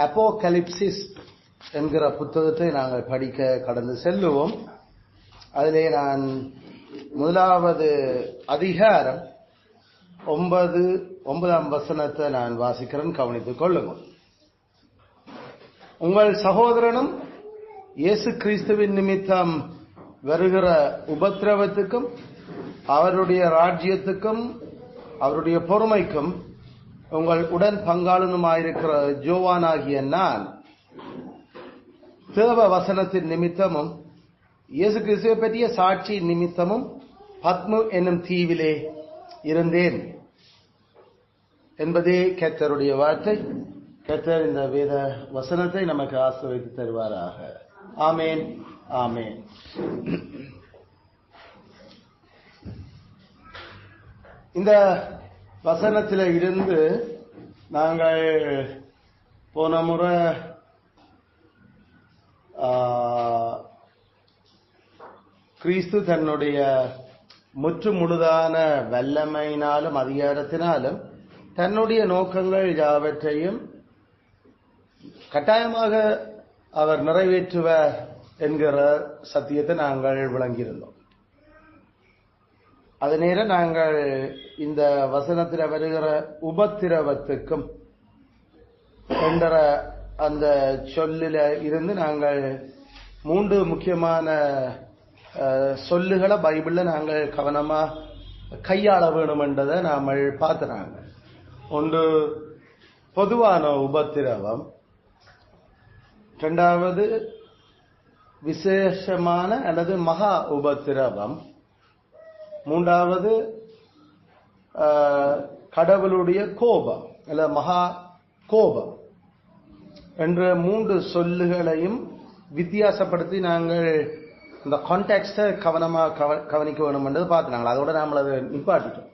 அப்போகலிப்சிஸ் என்கிற புத்தகத்தை நாங்கள் படிக்க கடந்து செல்லுவோம். அதிலே நான் முதலாவது அதிகாரம் 9ஆம் வசனத்தை நான் வாசிக்கிறேன், கவனித்துக் கொள்ளுங்கள். உங்கள் சகோதரனும் இயேசு கிறிஸ்துவின் நிமித்தம் வருகிற உபத்திரவத்துக்கும் அவருடைய ராஜ்யத்துக்கும் அவருடைய பொறுமைக்கும் உங்கள் உடன் பங்காளனுமாயிருக்கிற ஜோவானாகிய நான் தேவ வசனத்தின் நிமித்தமும் இயேசு கிறிஸ்துவை பற்றிய சாட்சி நிமித்தமும் பத்மு என்னும் தீவிலே இருந்தேன் என்பதே கர்த்தருடைய வார்த்தை. கர்த்தர் இந்த வேத வசனத்தை நமக்கு ஆசீர்வதித்து தருவாராக. ஆமேன், ஆமேன். இந்த வசனத்தில் இருந்து நாங்கள் போன முறை கிறிஸ்து தன்னுடைய முற்று முழுதான வல்லமையினாலும் அதிகாரத்தினாலும் தன்னுடைய நோக்கங்கள் யாவற்றையும் கட்டாயமாக அவர் நிறைவேற்றுவார் என்கிற சத்தியத்தை நாங்கள் விளங்கியிருந்தோம். அது நேரம் நாங்கள் இந்த வசனத்தில் வருகிற உபத்திரவத்துக்கும் என்ற அந்த சொல்லில இருந்து நாங்கள் 3 முக்கியமான சொல்லுகளை பைபிள்ல நாங்கள் கவனமா கையாள வேணும் என்றதை நாம பார்த்துறாங்க. ஒன்று பொதுவான உபத்திரவம், 2வது விசேஷமான அல்லது மகா உபத்திரவம், 3வது கடவுளுடைய கோபம் அல்ல மகா கோபம் என்ற 3 சொல்லுகளையும் வித்தியாசப்படுத்தி நாங்கள் இந்த கான்டெக்ஸ்ட கவனமா கவனிக்க வேணும் என்றது பார்த்துனாங்க. அதோட நாம அதை நிப்பாட்டிட்டோம்.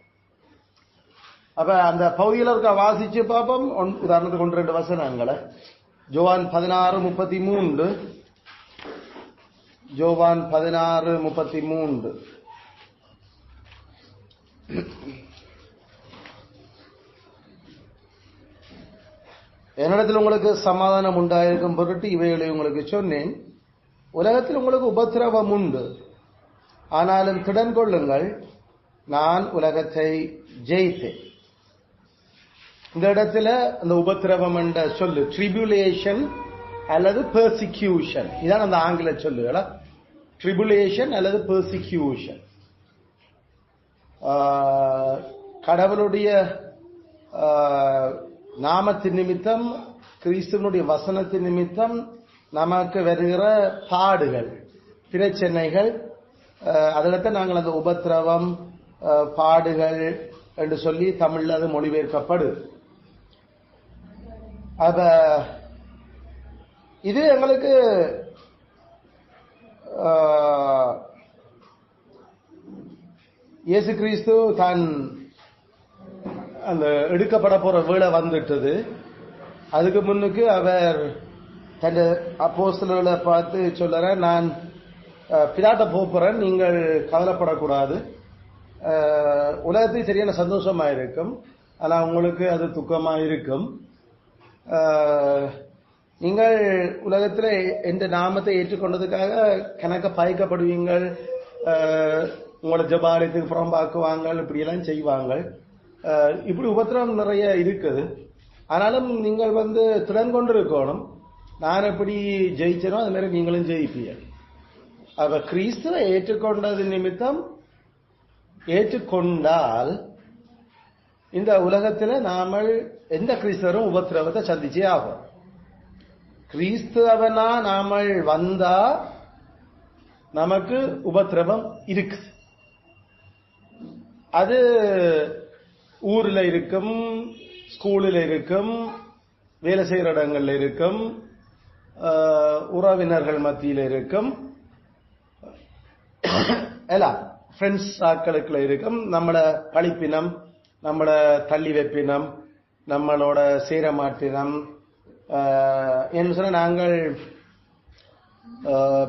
அப்ப அந்த பகுதியில் இருக்க வாசிச்சு பார்ப்போம். உதாரணத்துக்கு 1-2 வசனங்களை. யோவான் 16:33, யோவான் 16:33. என்னிடத்தில் உங்களுக்கு சமாதானம் உண்டாயிருக்கும் பொருட்டு இவைகளை உங்களுக்கு சொன்னேன். உலகத்தில் உங்களுக்கு உபத்திரவம் உண்டு, ஆனாலும் திடன் கொள்ளுங்கள், நான் உலகத்தை ஜெயித்தேன். இந்த இடத்துல அந்த உபத்திரவம் என்ற சொல்லு ட்ரிபுலேஷன் அல்லது பெர்சிக்யூஷன், இதான் அந்த ஆங்கில சொல்லுகளா, ட்ரிபுலேஷன் அல்லது பெர்சிக்யூஷன். கடவுளுடைய நாமத்தின் நிமித்தம், கிறிஸ்துவனுடைய வசனத்தின் நிமித்தம் நமக்கு வருகிற பாடுகள், பிரச்சனைகள், அதில்தான் நாங்கள் அந்த உபத்திரவம் பாடுகள் என்று சொல்லி தமிழ்ல அது மொழிபெயர்க்கப்படு. அத இது எங்களுக்கு இயேசு கிறிஸ்து தான் அந்த எடுக்கப்பட போற வேளை வந்துட்டது. அதுக்கு முன்னுக்கு அவர் தன் அப்போஸ்தலர்களை பார்த்து சொல்லுற, நான் பிதாட்ட போறேன், நீங்கள் கவலைப்படக்கூடாது, உலகத்துக்கு சரியான சந்தோஷமா இருக்கும், ஆனா உங்களுக்கு அது துக்கமா இருக்கும். நீங்கள் உலகத்தில் எந்த நாமத்தை ஏற்றுக்கொண்டதுக்காக கணக்க பாய்க்கப்படுவீங்கள், உங்களோட ஜபாலயத்துக்கு புறம்பாக்குவாங்க, இப்படியெல்லாம் செய்வாங்க. இப்படி உபத்திரவம் நிறைய இருக்குது. ஆனாலும் நீங்கள் திறன் கொண்டு இருக்கணும். நான் எப்படி ஜெயிச்சனோ அது மாதிரி நீங்களும் ஜெயிப்பீங்க. அப்ப கிறிஸ்துவை ஏற்றுக்கொண்டது நிமித்தம் ஏற்றுக்கொண்டால் இந்த உலகத்தில் நாம எந்த கிறிஸ்தவரும் உபத்திரவத்தை சந்திச்சே ஆகும். கிறிஸ்தவனா நாம வந்தா நமக்கு உபத்திரவம் இருக்கு. அது ஊர்ல இருக்கும், ஸ்கூலில் இருக்கும், வேலை செய்யற இடங்கள்ல இருக்கும், உறவினர்கள் மத்தியில் இருக்கும், எல்லாம் ஃப்ரெண்ட்ஸ் ஆட்களுக்குள்ள இருக்கும். நம்மளோட கழிப்பினம், நம்மளோட தள்ளி வைப்பினம், நம்மளோட சேரமாட்டினம் என்று சொன்ன நாங்கள்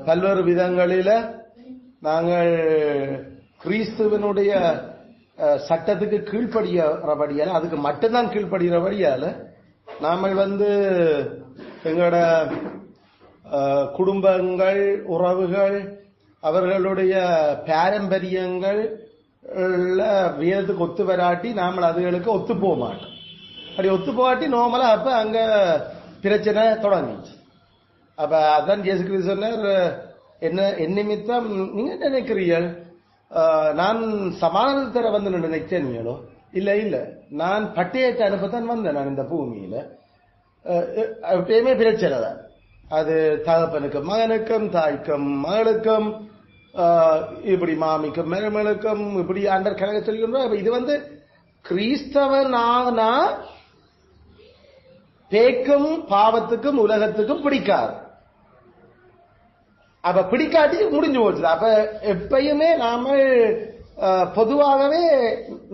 பல்வேறு விதங்களில நாங்கள் கிறிஸ்துவனுடைய சட்டத்துக்கு கீழ்ப்படுகிறபடியால, அதுக்கு மட்டும்தான் கீழ்ப்படுகிறபடியால நாம எங்களோட குடும்பங்கள், உறவுகள், அவர்களுடைய பாரம்பரியங்கள் வேதத்துக்கு ஒத்து வராட்டி நாம அதுகளுக்கு ஒத்து போக மாட்டோம். அப்படி ஒத்து போகாட்டி நார்மலா அப்ப அங்க பிரச்சனை தொடங்கிச்சு. அப்ப அதான் இயேசு கிறிஸ்து சொன்னார், என்ன நிமித்தம் நீங்க நினைக்கிறீர்கள் நான் சமாதானத்தை தர வந்து நினைச்சேன்களோ? இல்ல இல்ல, நான் பட்டயத்தை அனுப்பத்தான் வந்தேன். நான் இந்த பூமியில எப்பயுமே பிரச்சனை தான். அது தகப்பனுக்கும் மகனுக்கும், தாய்க்கும் மகளுக்கும், இப்படி மாமிக்கும் மருமகளுக்கும், இப்படி ஆண்டர் கணக்கு சொல்லிக்கொண்டோம். இது வந்து கிறிஸ்தவனானா பேக்கும் பாவத்துக்கும் உலகத்துக்கும் பிடிக்காது. அப்ப பிடிக்காட்டி முடிஞ்சு போச்சு. அப்ப எப்பயுமே நாம பொதுவாகவே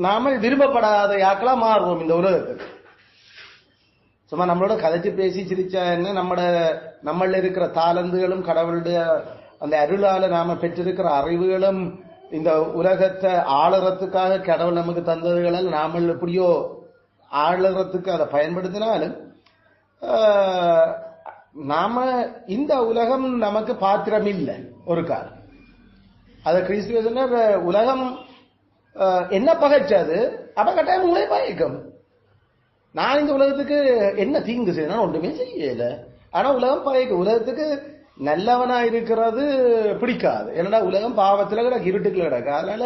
நாம விரும்பப்படாத யாக்களா மாறுவோம் இந்த உலகத்துக்கு. சும்மா நம்மளோட கதைச்சு பேசி சிரிச்சா என்ன, நம்மள இருக்கிற தாளந்துகளும் கடவுளுடைய அந்த அருளால நாம பெற்றிருக்கிற அறிவுகளும் இந்த உலகத்தை ஆளுறதுக்காக கடவுள் நமக்கு தந்ததுகளால் நாமல் எப்படியோ ஆளுறதுக்கு அதை பயன்படுத்தினாலும் நாம இந்த உலகம் நமக்கு பாத்திரம் இல்லை ஒரு காலம். அத கிறிஸ்துவ சொன்னார், உலகம் என்ன பகைச்சது அப்ப கட்டாயம் உங்களே பகைக்கும். நான் இந்த உலகத்துக்கு என்ன தீங்கு செய்யணும் ஒன்றுமே செய்யல. ஆனா உலகம் பகைக்கும். உலகத்துக்கு நல்லவனா இருக்கிறது பிடிக்காது. என்னடா உலகம் பாவத்துல கிடக்கு, இருட்டுக்குள்ள கிடக்கு. அதனால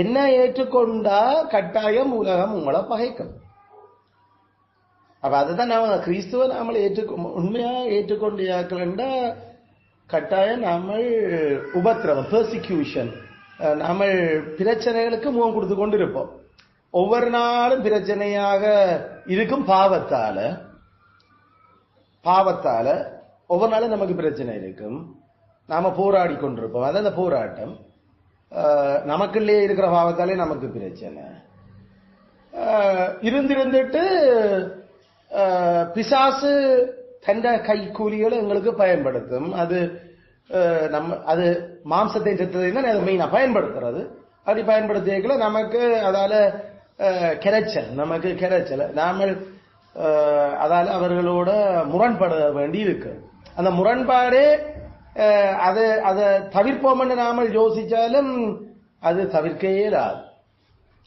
என்ன ஏற்றுக்கொண்டா கட்டாயம் உலகம் உங்களை பகைக்கும். அப்ப அதுதான் நாம கிறிஸ்துவ நாமளை உண்மையா ஏற்றுக்கொண்டிருக்கலண்டா கட்டாயம் நாம உபத்திரவம், பெர்சிக்யூஷன், நாம பிரச்சனைகளுக்கு முகம் கொடுத்து கொண்டு இருப்போம். ஒவ்வொரு நாளும் பிரச்சனையாக இருக்கும். பாவத்தால ஒவ்வொரு நாளும் நமக்கு பிரச்சனை இருக்கும். நாம போராடி கொண்டிருப்போம். அதான் அந்த போராட்டம். நமக்குள்ளே இருக்கிற பாவத்தாலே நமக்கு பிரச்சனை இருந்துட்டு பிசாசு தண்ட கைக்கூலிகளை எங்களுக்கு பயன்படுத்தும். அது மாம்சத்தை செத்ததுன்னா அது மெயினா பயன்படுத்துறது. அப்படி பயன்படுத்தியல நமக்கு அதால கிடைச்சல நாம அதால அவர்களோட முரண்பட வேண்டி இருக்கு. அந்த முரண்பாடு அதை தவிர்ப்போம்னு நாம யோசிச்சாலும் அது தவிர்க்கவே இயலாது.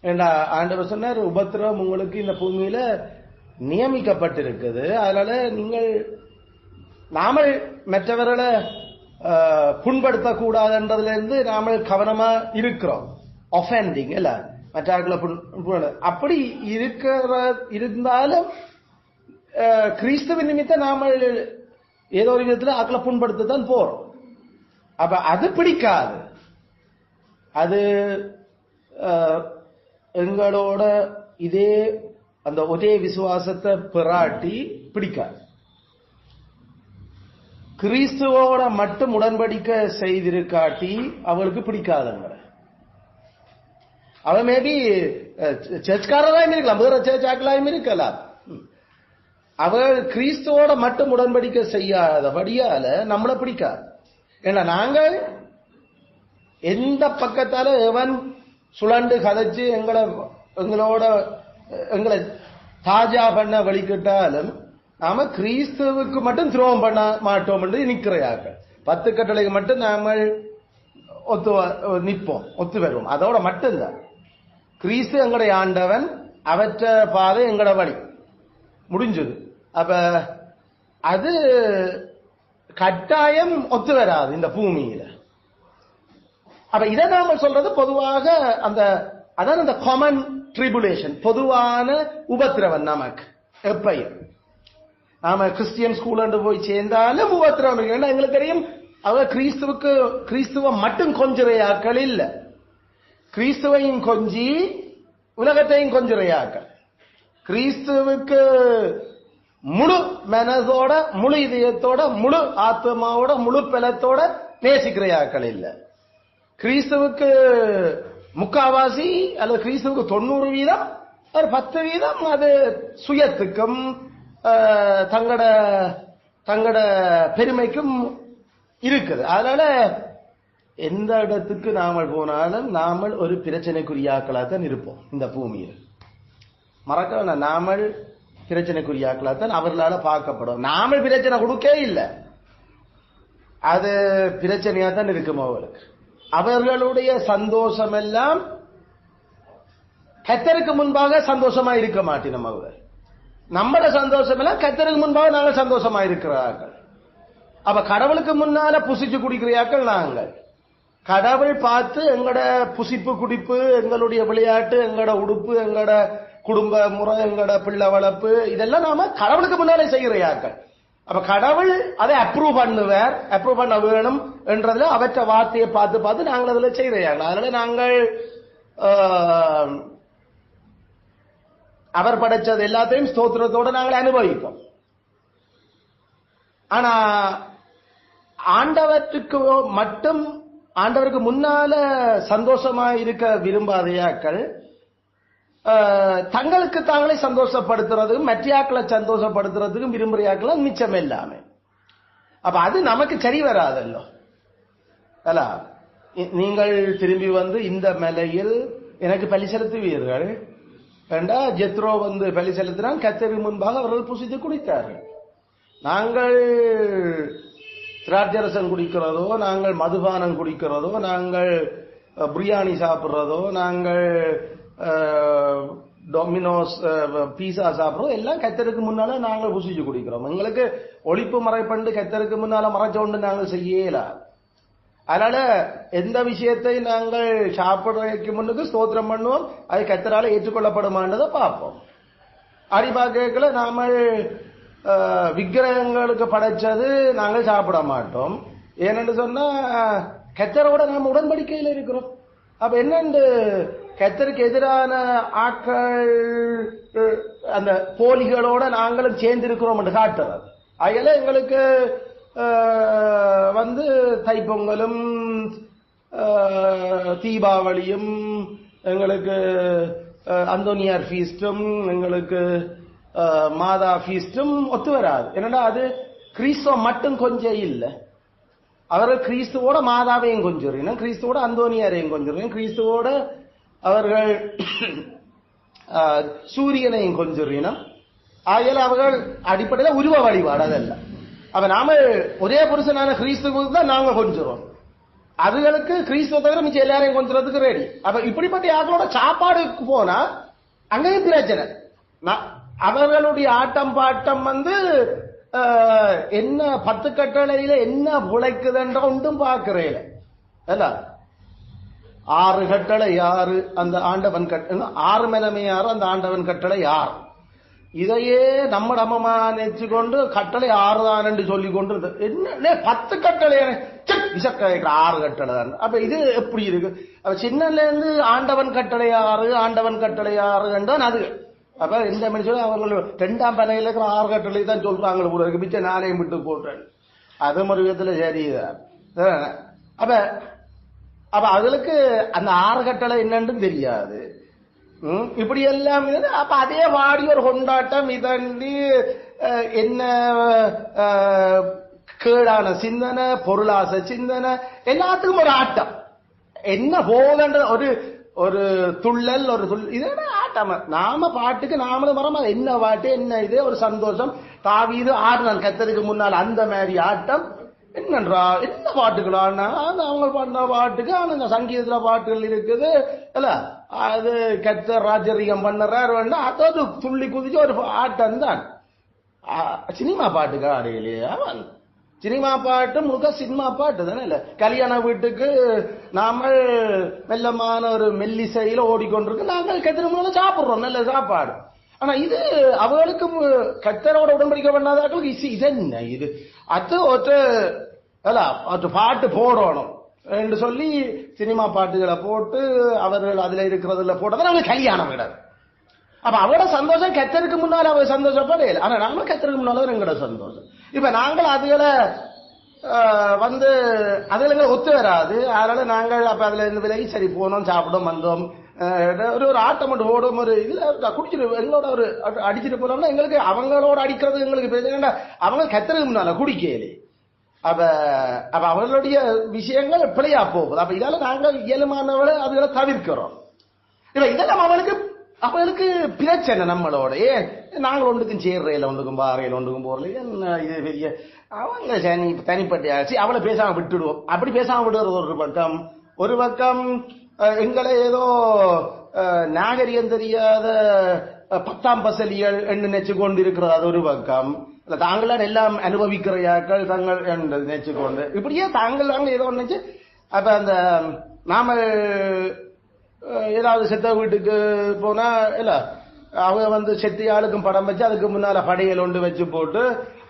ஏண்டா ஆண்டவர் சொன்னார், உபத்திரவம் உங்களுக்கு இந்த பூமியில நியமிக்கப்பட்டிருக்குது. அதனால நாம மற்றவர்களை புண்படுத்தக்கூடாதுன்றதுல இருந்து நாம கவனமா இருக்கிறோம். ஒஃபெண்டிங் இல்ல, மற்றவர்களை அப்படி இருந்தாலும் கிறிஸ்துவின் நிமித்தம் நாம ஏதோ ஒரு விதத்தில் ஆக்களை புண்படுத்தத்தான் போறோம். அப்ப அது பிடிக்காது. அது எங்களோட இதே அந்த ஒரே விசுவாசத்தை பெறாட்டி பிடிக்காது. கிறிஸ்துவோட மட்டும் உடன்படிக்கை செய்திருக்காட்டி அவளுக்கு பிடிக்காதுங்க. அவன் மேபி சர்ச்காரராயும் இருக்கலாம், வேற சர்ச் ஆக்கலாயும் இருக்கலாம். அவர் கிறிஸ்துவோட மட்டும் உடன்படிக்கை செய்யாதபடியால நம்மளை பிடிக்காது. ஏன்னா நாங்கள் எந்த பக்கத்தால எவன் சுழண்டு கதைச்சு எங்களை தாஜா பண்ண வழிகிட்டாலும் நாம கிறிஸ்துவுக்கு மட்டும் துரோகம் பண்ண மாட்டோம் என்று நிற்கிறாங்க. 10 கட்டளைக்கு மட்டும் நாம நிற்போம், ஒத்து வருவோம். அதோட மட்டும்தான் கிறிஸ்து எங்களுடைய ஆண்டவன், அவற்ற பாதை எங்கட வழி முடிஞ்சது. அப்ப அது கட்டாயம் ஒத்து வராது இந்த பூமியில. அப்ப இதை நாம சொல்றது பொதுவாக அதான் அந்த காமன் ட்ரிபுலேஷன், பொதுவான உபத்திரவம். நமக்கு எப்பயும் நாம கிறிஸ்டியன் ஸ்கூல் போய் சேர்ந்தாலும் உபத்திரவம் இருக்கு. எங்களுக்கு தெரியும் அவங்க கிறிஸ்துவ மட்டும் கொஞ்சுறையாக்கள் இல்ல, கிறிஸ்துவையும் கொஞ்சி உலகத்தையும் கொஞ்சுறையாக்கள். கிறிஸ்துவுக்கு முழு மனதோட, முழு இதயத்தோட, முழு ஆத்மாவோட, முழு பலத்தோட நேசிக்கிறையாக்கள் இல்ல. கிறிஸ்துவுக்கு முக்காவாசி அல்லது கிறிஸ்துவுக்கு 90% ஒரு 10% அது சுயத்துக்கும் தங்கட பெருமைக்கும் இருக்குது. அதனால எந்த இடத்துக்கு நாமல் போனாலும் நாமல் ஒரு பிரச்சனைக்குரியாக்களாக தான் இருப்போம் இந்த பூமியில். மறக்க நாமல் பிரச்சனைக்குரியாக்களாத்தான் அவர்களால பார்க்கப்படும். நாம பிரச்சனை கொடுக்கவே இல்லை, அது பிரச்சனையா தான் இருக்கும் அவர்களுக்கு. அவர்களுடைய சந்தோஷம் எல்லாம் கர்த்தருக்கு முன்பாக சந்தோஷமா இருக்க மாட்டோம். அவர்கள் நம்மட சந்தோஷம் எல்லாம் கர்த்தருக்கு முன்பாக நாங்கள் சந்தோஷமா இருக்கிறார்கள். அப்ப கடவுளுக்கு முன்னால புசிச்சு குடிக்கிறார்கள். நாங்கள் கடவுள் பார்த்து எங்கட புசிப்பு குடிப்பு, எங்களுடைய விளையாட்டு, எங்கட உடுப்பு, எங்கட குடும்ப முறை, எங்கட பிள்ளை வளர்ப்பு, இதெல்லாம் நாம கடவுளுக்கு முன்னாலே செய்கிறார்கள். அப்ப கடவுள் அதை அப்ரூவ் பண்ணுவார், அப்ரூவ் பண்ண வேணும் என்றதுல அவற்ற வார்த்தையை பார்த்து பார்த்து நாங்கள் அதுல செய்கிறார்கள். அதனால நாங்கள் அவர் படைச்சது எல்லாத்தையும் ஸ்தோத்திரத்தோட நாங்கள் அனுபவிப்போம். ஆனா ஆண்டவருக்கு மட்டும், ஆண்டவருக்கு முன்னால சந்தோஷமா இருக்க விரும்பாதையாக்கள் தங்களுக்கு தாங்களே சந்தோஷப்படுத்துறதுக்கும் மற்றையாக்களை சந்தோஷப்படுத்துறதுக்கும் விரும்புறியாக்கள் மிச்சம் எல்லாமே. அப்ப அது நமக்கு சரி வராதல்லோ. அல்ல, நீங்கள் திரும்பி வந்து இந்த மலையில் எனக்கு பலி செலுத்துவீர்கள் என்றா ஜெத்ரோ வந்து பலி செலுத்தினால் கர்த்தருக்கு முன்பாக அவர்கள் புசித்து குடித்தார்கள். நாங்கள் திராட்சரசம் குடிக்கிறதோ, நாங்கள் மதுபானம் குடிக்கிறதோ, நாங்கள் பிரியாணி சாப்பிட்றதோ, நாங்கள் டொமினோஸ் பீஸா சாப்பிட்றோம், எல்லாம் கர்த்தருக்கு முன்னால நாங்கள் புசிச்சு குடிக்கிறோம். எங்களுக்கு ஒளிப்பு மறைப்பண்டு கர்த்தருக்கு முன்னால மறைச்சோண்டு நாங்கள் செய்யல. அதனால எந்த விஷயத்தை நாங்கள் சாப்பிடுறதுக்கு முன்னுக்கு ஸ்தோத்திரம் பண்ணுவோம், அது கர்த்தரால ஏற்றுக்கொள்ளப்படுமான்றதை பார்ப்போம். அடிபாக்கல நாம விக்கிரகங்களுக்கு படைச்சது நாங்கள் சாப்பிட மாட்டோம். ஏனென்று சொன்னா கர்த்தரோட நாம உடன்படிக்கையில் இருக்கிறோம். அப்ப என்னண்டு கர்த்தருக்கு எதிரான ஆட்கள் அந்த போலிகளோட நாங்களும் சேர்ந்து இருக்கிறோம் என்று காட்டுறது. அதனால எங்களுக்கு வந்து தைப்பொங்கலும் தீபாவளியும், எங்களுக்கு அந்தோனியார் ஃபீஸ்டும், எங்களுக்கு மாதா ஃபீஸ்டும் ஒத்து வராது. என்னடா அது கிறிஸ்துவ மட்டும் கொஞ்சம் இல்லை, அவர்கள் கிறிஸ்துவோட மாதாவையும் கொஞ்சம், கிறிஸ்துவோட அந்தோனியாரையும் கொஞ்சம், கிறிஸ்துவோட அவர்கள் சூரியனையும் கொஞ்சம். ஆகையால் அவர்கள் அடிப்படையில் உருவ வழிபாடு அதல்ல. அப்ப நாம ஒரே புருஷனான கிறிஸ்துவுக்கு தான் நாங்க கொஞ்சம், அதுகளுக்கு கிறிஸ்துவ தவிர மிச்சம் எல்லாரையும் கொஞ்சறதுக்கு ரெடி. அப்ப இப்படிப்பட்ட ஆக்களோட சாப்பாடுக்கு போனா அங்கேயும் பிரச்சனை. அவர்களுடைய ஆட்டம் பாட்டம் வந்து என்ன 10 கட்டளையில என்ன உழைக்குதுன்ற ஒன்றும் பார்க்கிறேன். 6 கட்டளை யாரு? அந்த ஆண்டவன் கட்டளை. 6 மேலமே யாரு? அந்த ஆண்டவன் கட்டளை யார்? இதையே நம்ம அம்மமா நினைச்சு கொண்டு கட்டளை 6 தான் என்று சொல்லி கொண்டு என்ன 10 கட்டளை 6 கட்டளை தான். அப்ப இது எப்படி இருக்கு? அப்ப சின்னல இருந்து ஆண்டவன் கட்டளை 6, ஆண்டவன் கட்டளை 6 என்றான் அது. அப்ப இந்த மனுஷன் அவர்கள் 2ஆம் பனையில இருக்கிற 6 கட்டளை தான் சொல்றாங்க கூட இருக்கு, மிச்ச நாளையும் விட்டு போட்டேன். அது ஒரு விதத்துல சரிதான். அப்ப அப்ப அதுக்கு அந்த 6 கட்டளை என்னன்னு தெரியாது. இப்படி எல்லாம். அப்ப அதே வாடி ஒரு கொண்டாட்டம் இதண்டி என்ன கேடான சிந்தனை, பொருளாசை சிந்தனை, எல்லாத்துக்கும் ஒரு ஆட்டம். என்ன போகன்ற ஒரு ஒரு துள்ளல், ஒரு இதோட ஆட்டம். நாம பாட்டுக்கு நாமளும் வரமா என்ன பாட்டு என்ன இது ஒரு சந்தோஷம். தாவீது ஆடுனான் கர்த்தருக்கு முன்னால், அந்த மாதிரி ஆட்டம். என்னன்றா என்ன பாட்டுகளா? அவங்க பாடின பாட்டுக்கு ஆனா சங்கீதத்துல பாட்டுகள் இருக்குது இல்ல, அது கர்த்தர் ராஜரீகம் பண்ணுறாரு, அதோடு துள்ளி குதிச்சு ஒரு ஆட்டம் தான். சினிமா பாட்டுக்கு ஆடையிலேயே அவன் சினிமா பாட்டு முழுக்க சினிமா பாட்டு தானே. இல்ல கல்யாண வீட்டுக்கு நாம மெல்லமான ஒரு மெல்லிசையில ஓடிக்கொண்டிருக்கு, நாங்கள் கத்திர சாப்பிடுறோம் நல்ல சாப்பாடு. ஆனா இது அவர்களுக்கு கத்தரோட உடன்படிக்கை பண்ணாதாக்களுக்கு இது என்ன இது? அது ஒரு பாட்டு போடணும் என்று சொல்லி சினிமா பாட்டுகளை போட்டு அவர்கள் அதுல இருக்கிறதுல போட்டதான் அவங்க கல்யாணம் விடாது. அப்ப அவரோட சந்தோஷம் கத்தருக்கு முன்னால அவர் சந்தோஷப்படையில. ஆனா நாம கத்தருக்கு முன்னால எங்களோட சந்தோஷம். இப்ப நாங்கள் அதுகளை வந்து அதுல ஒத்து வராது. அதனால நாங்கள் அப்ப அதுல இருந்து விலகி சரி போனோம், சாப்பிடும், வந்தோம், ஒரு ஆட்டம் மட்டும் ஓடும், ஒரு இதுல குடிச்சிட்டு எங்களோட ஒரு அடிச்சுட்டு போனோம்னா எங்களுக்கு அவங்களோட அடிக்கிறது எங்களுக்கு பிரச்சனை. அவங்க கத்தருக்கு முன்னால குடிக்கலே. அப்ப அப்ப அவர்களுடைய விஷயங்கள் பிழையா போகுது. அப்ப இதால நாங்கள் இயலுமானவரை அதுகளை தவிர்க்கிறோம். இப்ப இதெல்லாம் அவனுக்கு அவளுக்கு பிரச்சனை நம்மளோட. ஏன் நாங்கள் ஒன்றுக்கும் சேர்றையில ஒன்றுக்கும் பாறையில ஒன்றுக்கும் போறல, என்ன இது பெரிய அவங்க தனிப்பட்ட அவளை பேசாம விட்டுடுவோம். அப்படி பேசாம விடுறது ஒரு பக்கம் எங்களை ஏதோ நாகரிகம் தெரியாத 10ஆம் பசலிகள் நினைச்சு கொண்டு இருக்கிறது, அது ஒரு பக்கம். தாங்களாம் எல்லாம் அனுபவிக்கிறையாக்கள் தங்கள் நினைச்சு கொண்டு இப்படியே தாங்கள் ஏதோ நினைச்சு. அப்ப அந்த நாம ஏதாவது செத்த வீட்டுக்கு போனா இல்ல அவங்க செத்தி ஆளுக்கும் படம் வச்சு அதுக்கு முன்னால படையல் ஒன்று வச்சு போட்டு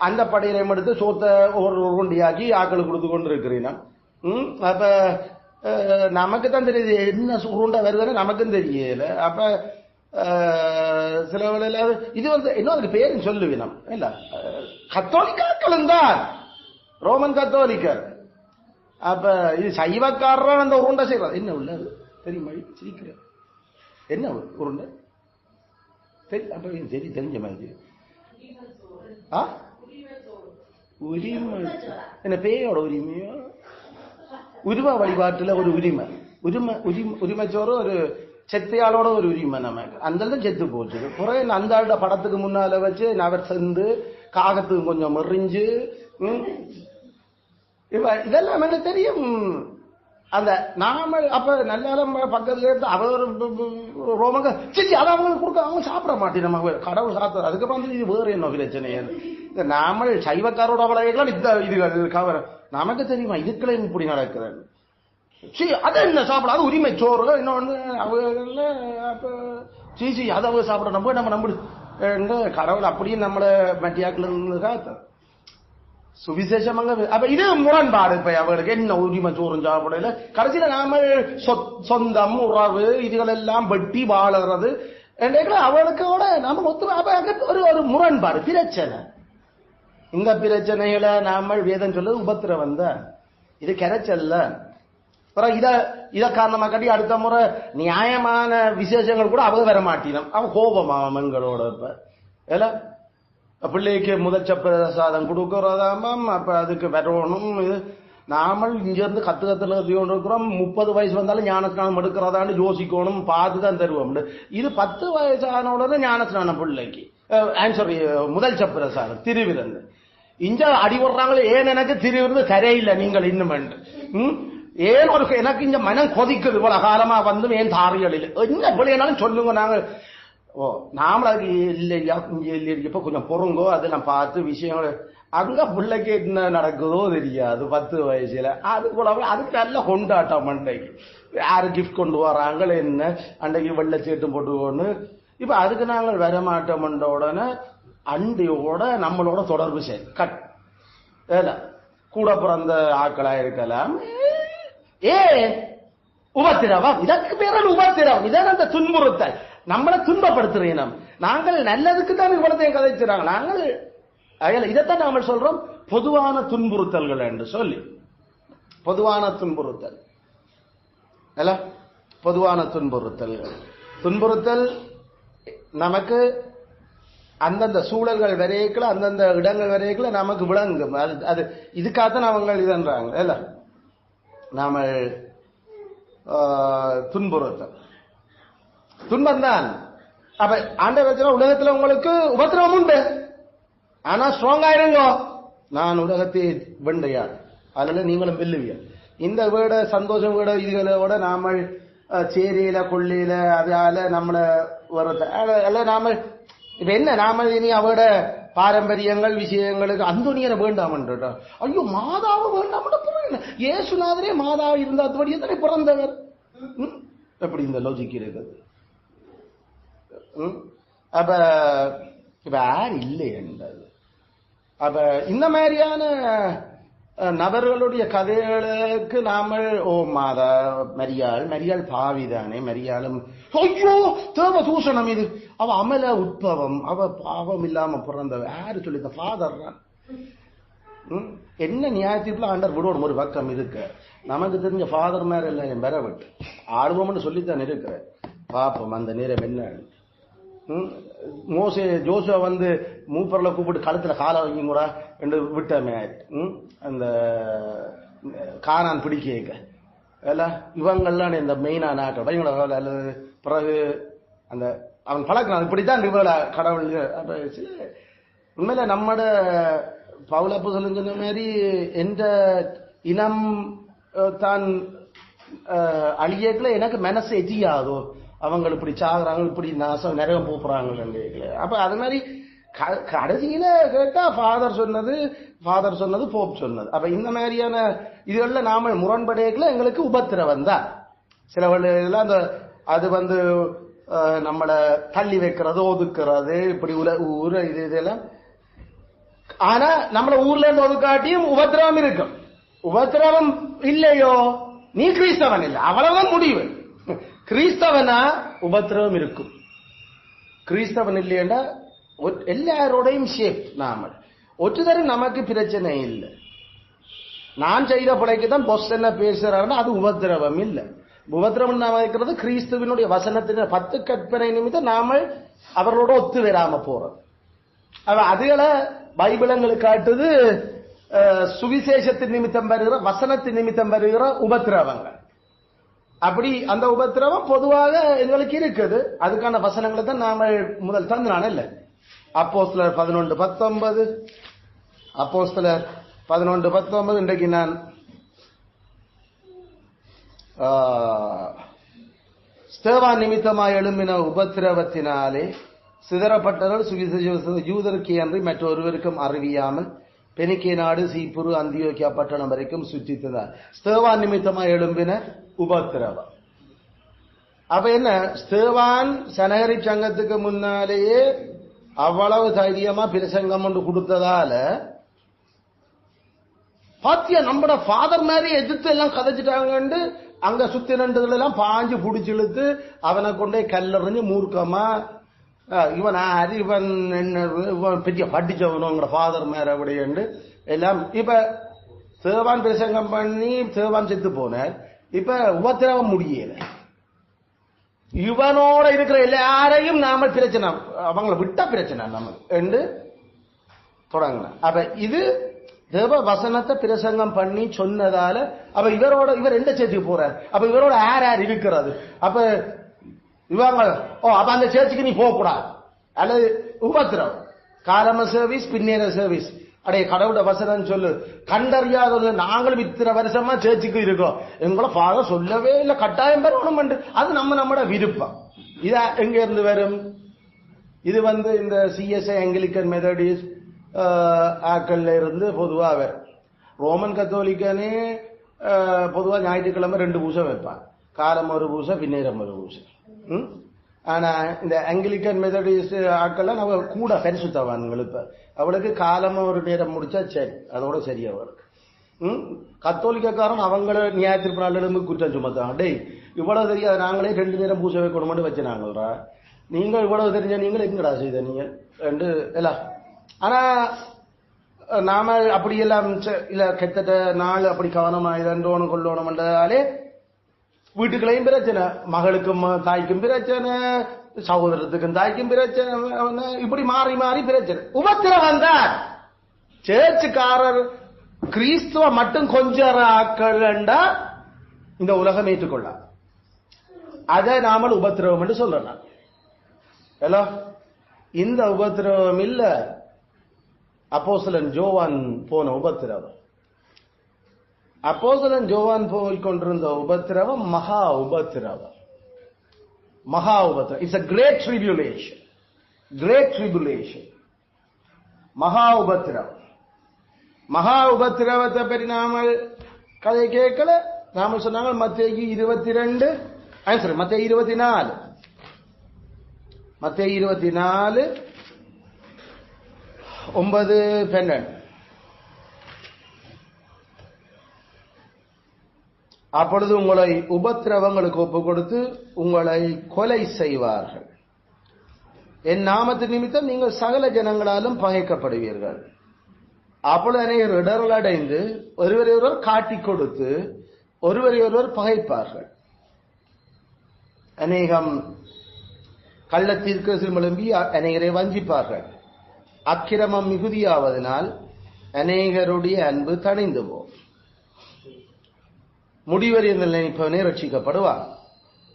அந்த படையிலை எடுத்து சோத்த ஒரு உருண்டியாக்கி ஆக்களுக்கு கொடுத்து கொண்டு இருக்கிறீங்க. அப்ப நமக்கு தான் தெரியுது என்ன உருண்டை வருதுன்னு நமக்கும் தெரியல. அப்ப சில வேளையில இது இன்னும் அதுக்கு பேரு சொல்லுவினம் இல்ல, கத்தோலிக்காக்களும் தான், ரோமன் கத்தோலிக்கர். அப்ப இது சைவக்காரன் அந்த உருண்டை செய்யறது என்ன உள்ளது தெரியுமா? சிரிக்கிற என்ன உருண்டை அப்ப தெரிஞ்ச மாதிரி உரிமை என்ன பேயோட உரிமையோ? உருவ வழிபாட்டுல ஒரு உரிமை, உரிமைச்சோறு ஒரு செத்தையாளோட ஒரு உரிமை நமக்கு. அந்த செத்து போச்சு. குறை அந்த ஆளோட படத்துக்கு முன்னால வச்சு நவர் செந்து காகத்துக்கு கொஞ்சம் மெறிஞ்சு இதெல்லாம் எனக்கு தெரியும். அந்த நாம அப்ப நல்ல பக்கத்துல இருந்து அவர் ரோமங்க சரி அதை அவங்களுக்கு கொடுக்க அவங்க சாப்பிட மாட்டேன். நம்ம கடவுள் சாப்பிட அதுக்கப்புறம் இது வேறு என்ன பிரச்சனை. இந்த நாம சைவக்காரோட வளையெல்லாம் இந்த இதுகள் கவர நமக்கு தெரியுமா இதுக்களை இப்படி நடக்குது. சரி அதை என்ன சாப்பிடாது உரிமை சோறு இன்னொன்று அவங்க அப்ப சீசி அதை அவங்க சாப்பிட நம்ம நம்பிடு கடவுள் அப்படியே நம்மள மட்டியாக்குல இருந்து சுவிசேஷமாக. அப்ப இது முரண்பாடு. இப்ப அவர்களுக்கு என்ன உரிமை சோறும் சாப்பிடல. கடைசியில நாம சொந்தம் உறவு இதுகள் எல்லாம் வெட்டி வாழறது அவளுக்கோட நாம ஒரு முரண்பாடு பிரச்சனை. இந்த பிரச்சனைகளை நாம வேதம் சொல்ல உபத்திரவம் தான், இது கரைச்சல்ல. இத காரணமா கட்டி அடுத்த முறை நியாயமான விசேஷங்கள் கூட அவங்க வர மாட்டினோம். அவன் கோபமாம் எங்களோட. இப்ப பிள்ளைக்கு முதச்ச பிரசாதம் கொடுக்கறதாமாம். அப்ப அதுக்கு வரணும். இது நாமல் இங்க இருந்து கத்துல இருக்கிறோம். 30 வயசு வந்தாலும் ஞானஸ்நானம் எடுக்கிறதான்னு யோசிக்கணும், பார்த்துதான் தருவோம். இது 10 வயசான உடனே ஞானஸ்நானம் பிள்ளைக்கு ஆன்சர் முதல் சப்பிரசாதம் திருவிருந்து. இங்க அடி விடுறாங்களே ஏன் எனக்கு திருவிருந்து தரையில்லை நீங்கள் இன்னும் ஏன் ஒரு எனக்கு இந்த மனம் கொதிக்குது இவ்வளவு காலமா வந்து ஏன் தாரிகளில் என்ன பிள்ளைனாலும் சொல்லுங்க. நாங்கள் நாமளும் அதுக்கு இல்லையா இப்ப கொஞ்சம் பொறுங்கோ அதெல்லாம் பார்த்து விஷயங்கள் அங்க பிள்ளைக்கு என்ன நடக்குதோ தெரியாது 10 வயசுல. அது கூட அதுக்கு நல்ல கொண்டாட்டம். அன்றைக்கு யாரு கிஃப்ட் கொண்டு வராங்க என்ன அன்றைக்கு வெள்ளச்சீட்டும் போட்டுக்கொண்டு இப்ப அதுக்கு நாங்கள் வரமாட்டோம். உடனே அண்டையோட நம்மளோட தொடர்பு சரி கட் கூட பிறந்த ஆக்களா இருக்கலாம். உபத்திரவம் இதற்கு பேர் உபத்திரவம். இதான் அந்த துன்புறுத்தல். நம்மளை துன்பப்படுத்துறீங்க. நாங்கள் நல்லதுக்கு தான் இவ்வளத்தையும் கதைச்சுறாங்க. நாங்கள் இதைத்தான் நாங்கள் சொல்றோம் பொதுவான துன்புறுத்தல்கள் என்று சொல்லி. பொதுவான துன்புறுத்தல் பொதுவான துன்புறுத்தல் நமக்கு அந்தந்த சூழல்கள் வரையக்கல அந்தந்த இடங்கள் வரையக்கல நமக்கு விளங்கும். அது இதுக்காகத்தான் அவங்க இதுன்றாங்க. நாம துன்புறுத்தல் துன்பம் தான். அப்ப ஆண்டவர் உலகத்துல உங்களுக்கு உபத்திரவம் உண்டு, ஆனா ஸ்ட்ராங் ஆயிருங்க. நான் உலகத்தை வெண்டையார், அதுல நீங்களும் வெல்லுவிய. இந்த வீட சந்தோஷம் வீட இதுகளோட நாம சேரியில கொள்ளையில அதால நம்மள வர்றது நாம இப்ப என்ன நாம இனி அவட பாரம்பரியங்கள் விஷயங்களுக்கு அந்தோனியரை வேண்டாம். ஐயோ மாதாவை வேண்டாம். ஏசுநாதரே மாதாவை இருந்தாத்தபடி எத்தனை பிறந்தவர் எப்படி இந்த லாஜிக் இருக்குது. அப்ப இப்ப யார் இல்லை என்றது. அப்ப இந்த மாதிரியான நபர்களுடைய கதைகளுக்கு நாம மாதா மரியாள் பாவிதானே, மரியாளும் ஐயோ தேவ தூஷணம் இது, அவ அமல உட்பவம், அவ பாவம் இல்லாம பிறந்தவ யாரு சொல்லி ஃபாதர் தான். என்ன நியாயத்தீர்ப்புல ஆண்டர் விடுவோம் ஒரு பக்கம் இருக்கு. நமக்கு தெரிஞ்ச ஃபாதர் மேல எல்லாம் பெற விட்டு ஆடுவோம்னு சொல்லித்தான் இருக்கிற பாப்போம் அந்த நேரம் என்ன. ஜோசுவா வந்து மூப்பர்ல கூப்பிட்டு கழுத்துல காலை வைங்க கூட என்று விட்டமே அந்த கானான் பிடிக்க இவங்கெல்லாம் இந்த மெயினான ஆட்டம் அல்லது பிறகு அந்த அவன் பழக்கிறான். இப்படித்தான் இவளை கடவுள். உண்மையில நம்மட பவுலப்பு சொல்லுங்க மாதிரி எந்த இனம் தான் அழியக்குல எனக்கு மனசு எஜியாதோ, அவங்க இப்படி சாகுறாங்க, இப்படி நாசம் நரகம் போறாங்க. அப்ப அது மாதிரி கடைசியில கேட்டா ஃபாதர் சொன்னது போப் சொன்னது. அப்ப இந்த மாதிரியான இதுகள்ல நாம முரண்படையக்குல எங்களுக்கு உபத்திரவம் தான். சில எல்லாம் அந்த அது நம்மளை தள்ளி வைக்கிறது, ஒதுக்குறது, இப்படி ஊர இதெல்லாம். ஆனா நம்மள ஊர்ல இருந்து ஒதுக்காட்டியும் உபத்திரவம் இருக்கும். உபத்திரவம் இல்லையோ நீ கிறிஸ்தவன் இல்லை, அவ்வளவுதான் முடிவு. கிறிஸ்தவனா உபத்திரவம் இருக்கும். கிறிஸ்தவன் இல்லையா எல்லாரோடையும் ஷேப். நாம ஒற்றுதரும் நமக்கு பிரச்சனை இல்லை. நான் செய்த பிழைக்கு தான் பொஸ் என்ன பேசுறாருன்னா அது உபத்திரவம் இல்லை. உபத்திரவம் நாம இருக்கிறது கிறிஸ்துவனுடைய வசனத்தின் 10 கற்பனை நிமித்தம் நாம அவர்களோட ஒத்து வராம போறோம். அதுகளை பைபிள் எங்களுக்கு காட்டுது சுவிசேஷத்தின் நிமித்தம் வருகிற, வசனத்தின் நிமித்தம் வருகிற உபத்திரவங்கள். அப்படி அந்த உபத்திரவம் பொதுவாக எங்களுக்கு இருக்குது. அதுக்கான வசனங்களை தான் நாம முதல் தந்தான இல்ல. அப்போஸ்தலர் 11:19, அப்போஸ்தலர் 11:19. இன்றைக்கு நான் ஸ்தேவான் நிமித்தமாய் எழும்பின உபத்திரவத்தினாலே சிதறப்பட்டவர்கள் சுவிசேஷ யூதருக்கு அன்றி மற்றொருவருக்கும் அறிவியாமல் பெனிக்கே நாடு, சீப்புரு, அந்தியோக்கியா பட்டணம் வரைக்கும் சுற்றித்தார். ஸ்தேவான் நிமித்தமாய் எழும்பின உபத்திரவம். அப்ப என்ன, ஸ்தேவான் சனகரி சங்கத்துக்கு முன்னாலேயே அவ்வளவு தைரியமா பிரசங்கம் ஒன்று கொடுத்ததால பாத்தியா நம்மட ஃபாதர் மாதிரி எதிர்த்து எல்லாம் கதைச்சிட்டாங்க. அங்க சுத்தி நின்றதுல எல்லாம் பாஞ்சு புடிச்சு இழுத்து அவனை கொண்டே கல்லறிஞ்சு மூர்க்கமா இவன் ஆறு, இவன் என்ன பெரிய படிச்சவனுங்கிற ஃபாதர் மேல அப்படி எல்லாம். இப்ப சேவான் பிரசங்கம் பண்ணி சேவான் செத்து போனார். இப்ப உபத்திரவம் முடியல. இவனோட இருக்கிற எல்லாரையும் நாம பிரச்சனை, அவங்களை விட்ட பிரச்சனை நம்ம என்று தொடங்கின. அப்ப இது தேவ வசனத்தை பிரசங்கம் பண்ணி சொன்னதால அப்ப இவர் எந்த சேர்த்துக்கு போறார்? அப்ப இவரோட யார் இருக்கிறது? அப்ப இவங்க அப்ப அந்த சேர்ச்சுக்கு நீ போக கூடாது. அல்லது உபத்திரம் காலம சர்வீஸ், பின்னேற சர்வீஸ். அடைய கடவுள வசனம் சொல்லு, கண்டறியாத நாங்களும் இத்தனை வருஷமா சேர்ச்சுக்கு இருக்கோம், எங்களை ஃபாதர் சொல்லவே இல்லை, கட்டாயம் பெறணும். அது நம்மட விருப்பம். இத எங்க இருந்து வரும்? இது இந்த சிஎஸ்ஐ ஆங்கிலிக்கன் மெத்தடிஸ்ட் ஆக்கள்ல இருந்து பொதுவா வரும். ரோமன் கத்தோலிக்கனே பொதுவா ஞாயிற்றுக்கிழமை 2 பூசை வைப்பான். காலம் ஒரு பூசை, பின்னேறம் ஒரு பூசை. ஆனா இந்த ஆங்கிலிக்கன் மெத்தடிஸ்ட் ஆக்கள்ல நம்ம கூட பரிசுத்தவான்கள். இப்ப அவளுக்கு காலம் ஒரு நேரம் முடிச்சா சரி, அதோட சரியா அவருக்கு. கத்தோலிக்காரன் அவங்கள ஞாயிற்று நாள் குற்றம் சுமத்தாங்க. டேய் இவ்வளவு தெரியாது, நாங்களே 2 நேரம் பூசை வைக்கணும்னு வச்சுனாங்களா, நீங்கள் இவ்வளவு தெரிஞ்ச நீங்கள் எங்கடா செய்த நீங்க ரெண்டு எல்லாம். ஆனா நாம அப்படியெல்லாம் இல்ல, கிட்டத்தட்ட நாள் அப்படி கவனமா இதோன்னு கொள்ளணும்ன்றதாலே வீட்டுக்களையும் பிரச்சனை, மகளுக்கும் தாய்க்கும் பிரச்சனை, சகோதரத்துக்கும் தாய்க்கும் பிரச்சனை, இப்படி மாறி மாறி பிரச்சனை. உபத்திரவம் தான். சேர்ச்சுக்காரர் கிறிஸ்துவ மட்டும் கொஞ்சம் ஆக்கண்டா இந்த உலகம் ஏற்றுக்கொள்ள, அதை நாமல் உபத்திரவம் என்று சொல்லலாம். இந்த உபத்திரவம் இல்ல, அப்போஸ்தலன் யோவான் போன உபத்திரவம். அப்போஸ்தலன் யோவான் போய்கொண்டிருந்த உபத்திரவம் மகா உபத்திரவம். மகா உபத்திரவம். It's a great tribulation. Great tribulation. மகா உபத்திரவம். மகா உபத்திரவத்தை பற்றி நாம கதை கேட்கல. நாம சொன்னாங்க மத்தேயு 22, மத்தேயு 24, மத்தேயு 24 9-12. அப்பொழுது உங்களை உபத்திரவங்களுக்கு ஒப்பு கொடுத்து உங்களை கொலை செய்வார்கள். என் நாமத்தின் நிமித்தம் நீங்கள் சகல ஜனங்களாலும் பகைக்கப்படுவீர்கள். அப்பொழுது அநேகர் இடர்கள் அடைந்து ஒருவரை ஒருவர் காட்டிக் கொடுத்து ஒருவரை ஒருவர் பகைப்பார்கள். அநேகம் கள்ள தீர்க்கதரிசிகள் எழும்பி அநேகரை வஞ்சிப்பார்கள். அக்கிரமம் மிகுதியாவதனால் அநேகருடைய அன்பு தணிந்து போம். முடிவறிய நினைப்பவனே ரட்சிக்கப்படுவார்.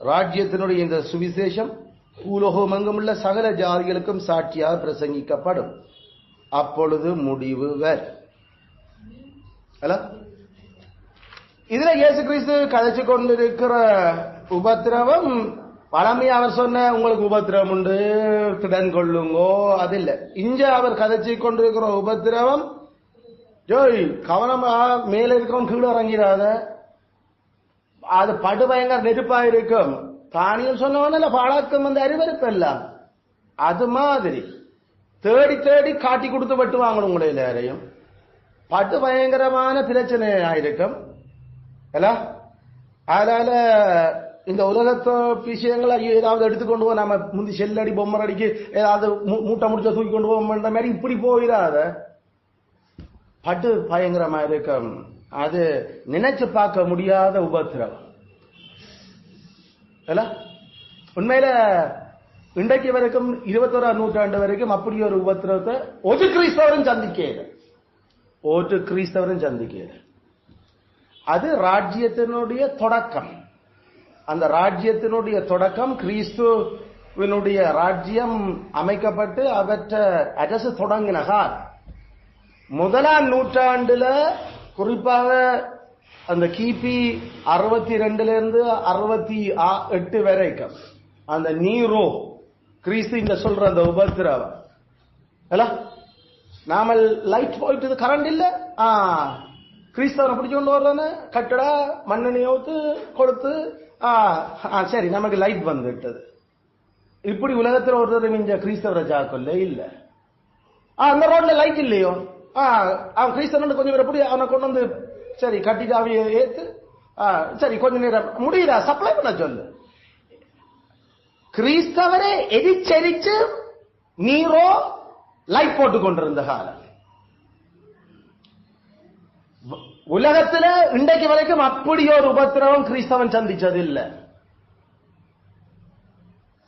ராஜ்யத்தினுடைய இந்த சுவிசேஷம் பூலோகம் எங்குமுள்ள சகல ஜாதிகளுக்கும் சாட்சியாக பிரசங்கிக்கப்படும். அப்பொழுது முடிவு இதுல இயேசு கிறிஸ்து கதைச்சு கொண்டிருக்கிற உபத்திரவம் பழமையா அவர் சொன்ன உங்களுக்கு உபத்திரவம் உண்டு திடன் கொள்ளுங்கோ அது இல்ல. இங்க அவர் கதைச்சு கொண்டிருக்கிற உபத்திரவம் ஜோய் கவனமா மேல இருக்கும் கீழே இறங்கிறாத, அது படுபயங்கர நெருப்பா இருக்கும். தானியம் சொன்னவன பழக்கம் வந்து அறிவறுப்பல்ல, அது மாதிரி தேடி தேடி காட்டி கொடுத்து வெட்டுவாங்க உங்களை எல்லாரையும். பட்டு பயங்கரமான பிரச்சனை ஆயிருக்கும். அதனால இந்த உலகத்து விஷயங்களை ஏதாவது எடுத்துக்கொண்டு போய் நம்ம முந்தி செல்லடி பொம்மை அடிக்கு ஏதாவது மூட்டை முடிச்ச தூக்கி கொண்டு போவோம் மாதிரி இப்படி போயிடாத. பட்டு பயங்கரமா இருக்கும். அது நினைச்சு பார்க்க முடியாத உபத்திரவம். உண்மையில இன்றைக்கு வரைக்கும் 21ஆம் நூற்றாண்டு வரைக்கும் அப்படி ஒரு உபத்திரவத்தை ஒரு கிறிஸ்தவரும் சந்திக்கிறார். அது ராஜ்யத்தினுடைய தொடக்கம். அந்த ராஜ்யத்தினுடைய தொடக்கம் கிறிஸ்துவினுடைய ராஜ்யம் அமைக்கப்பட்டு அவற்றை அரசு தொடங்கின முதலாம் நூற்றாண்டுல, குறிப்பாக அந்த கிபி 62 இருந்து 68 வரைக்கும் அந்த நீரோ கிறிஸ்து இந்த சொல்ற அந்த உபத்திரவம் நாம லைட் போயிட்டு கரண்ட் இல்ல கிறிஸ்தவனை பிடிச்சு கொண்டு வர்றானே கட்டடா மண்ணெண்ணெய் ஊத்து கொடுத்து சரி நமக்கு லைட் வந்துட்டது. இப்படி உலகத்தில் ஒருத்தர் மிஞ்ச கிறிஸ்தவரை ஜாக்கொல்ல இல்ல. அந்த ரோட்ல லைட் இல்லையோ அவன் கிறிஸ்தவன் கொஞ்சம் பேர் எப்படி அவனை கொண்டு வந்து சரி கட்டிட்டாவிய ஏத்து சரி கொஞ்ச நேரம் முடியல சப்ளை பண்ண சொல்லு. கிறிஸ்தவரை எரிச்சரிச்சு நீரோ லைட் போட்டுக் கொண்டிருந்த காலம். உலகத்துல இன்றைக்கு வரைக்கும் அப்படி ஒரு உபத்திரவம் கிறிஸ்தவன் சந்திச்சது இல்ல.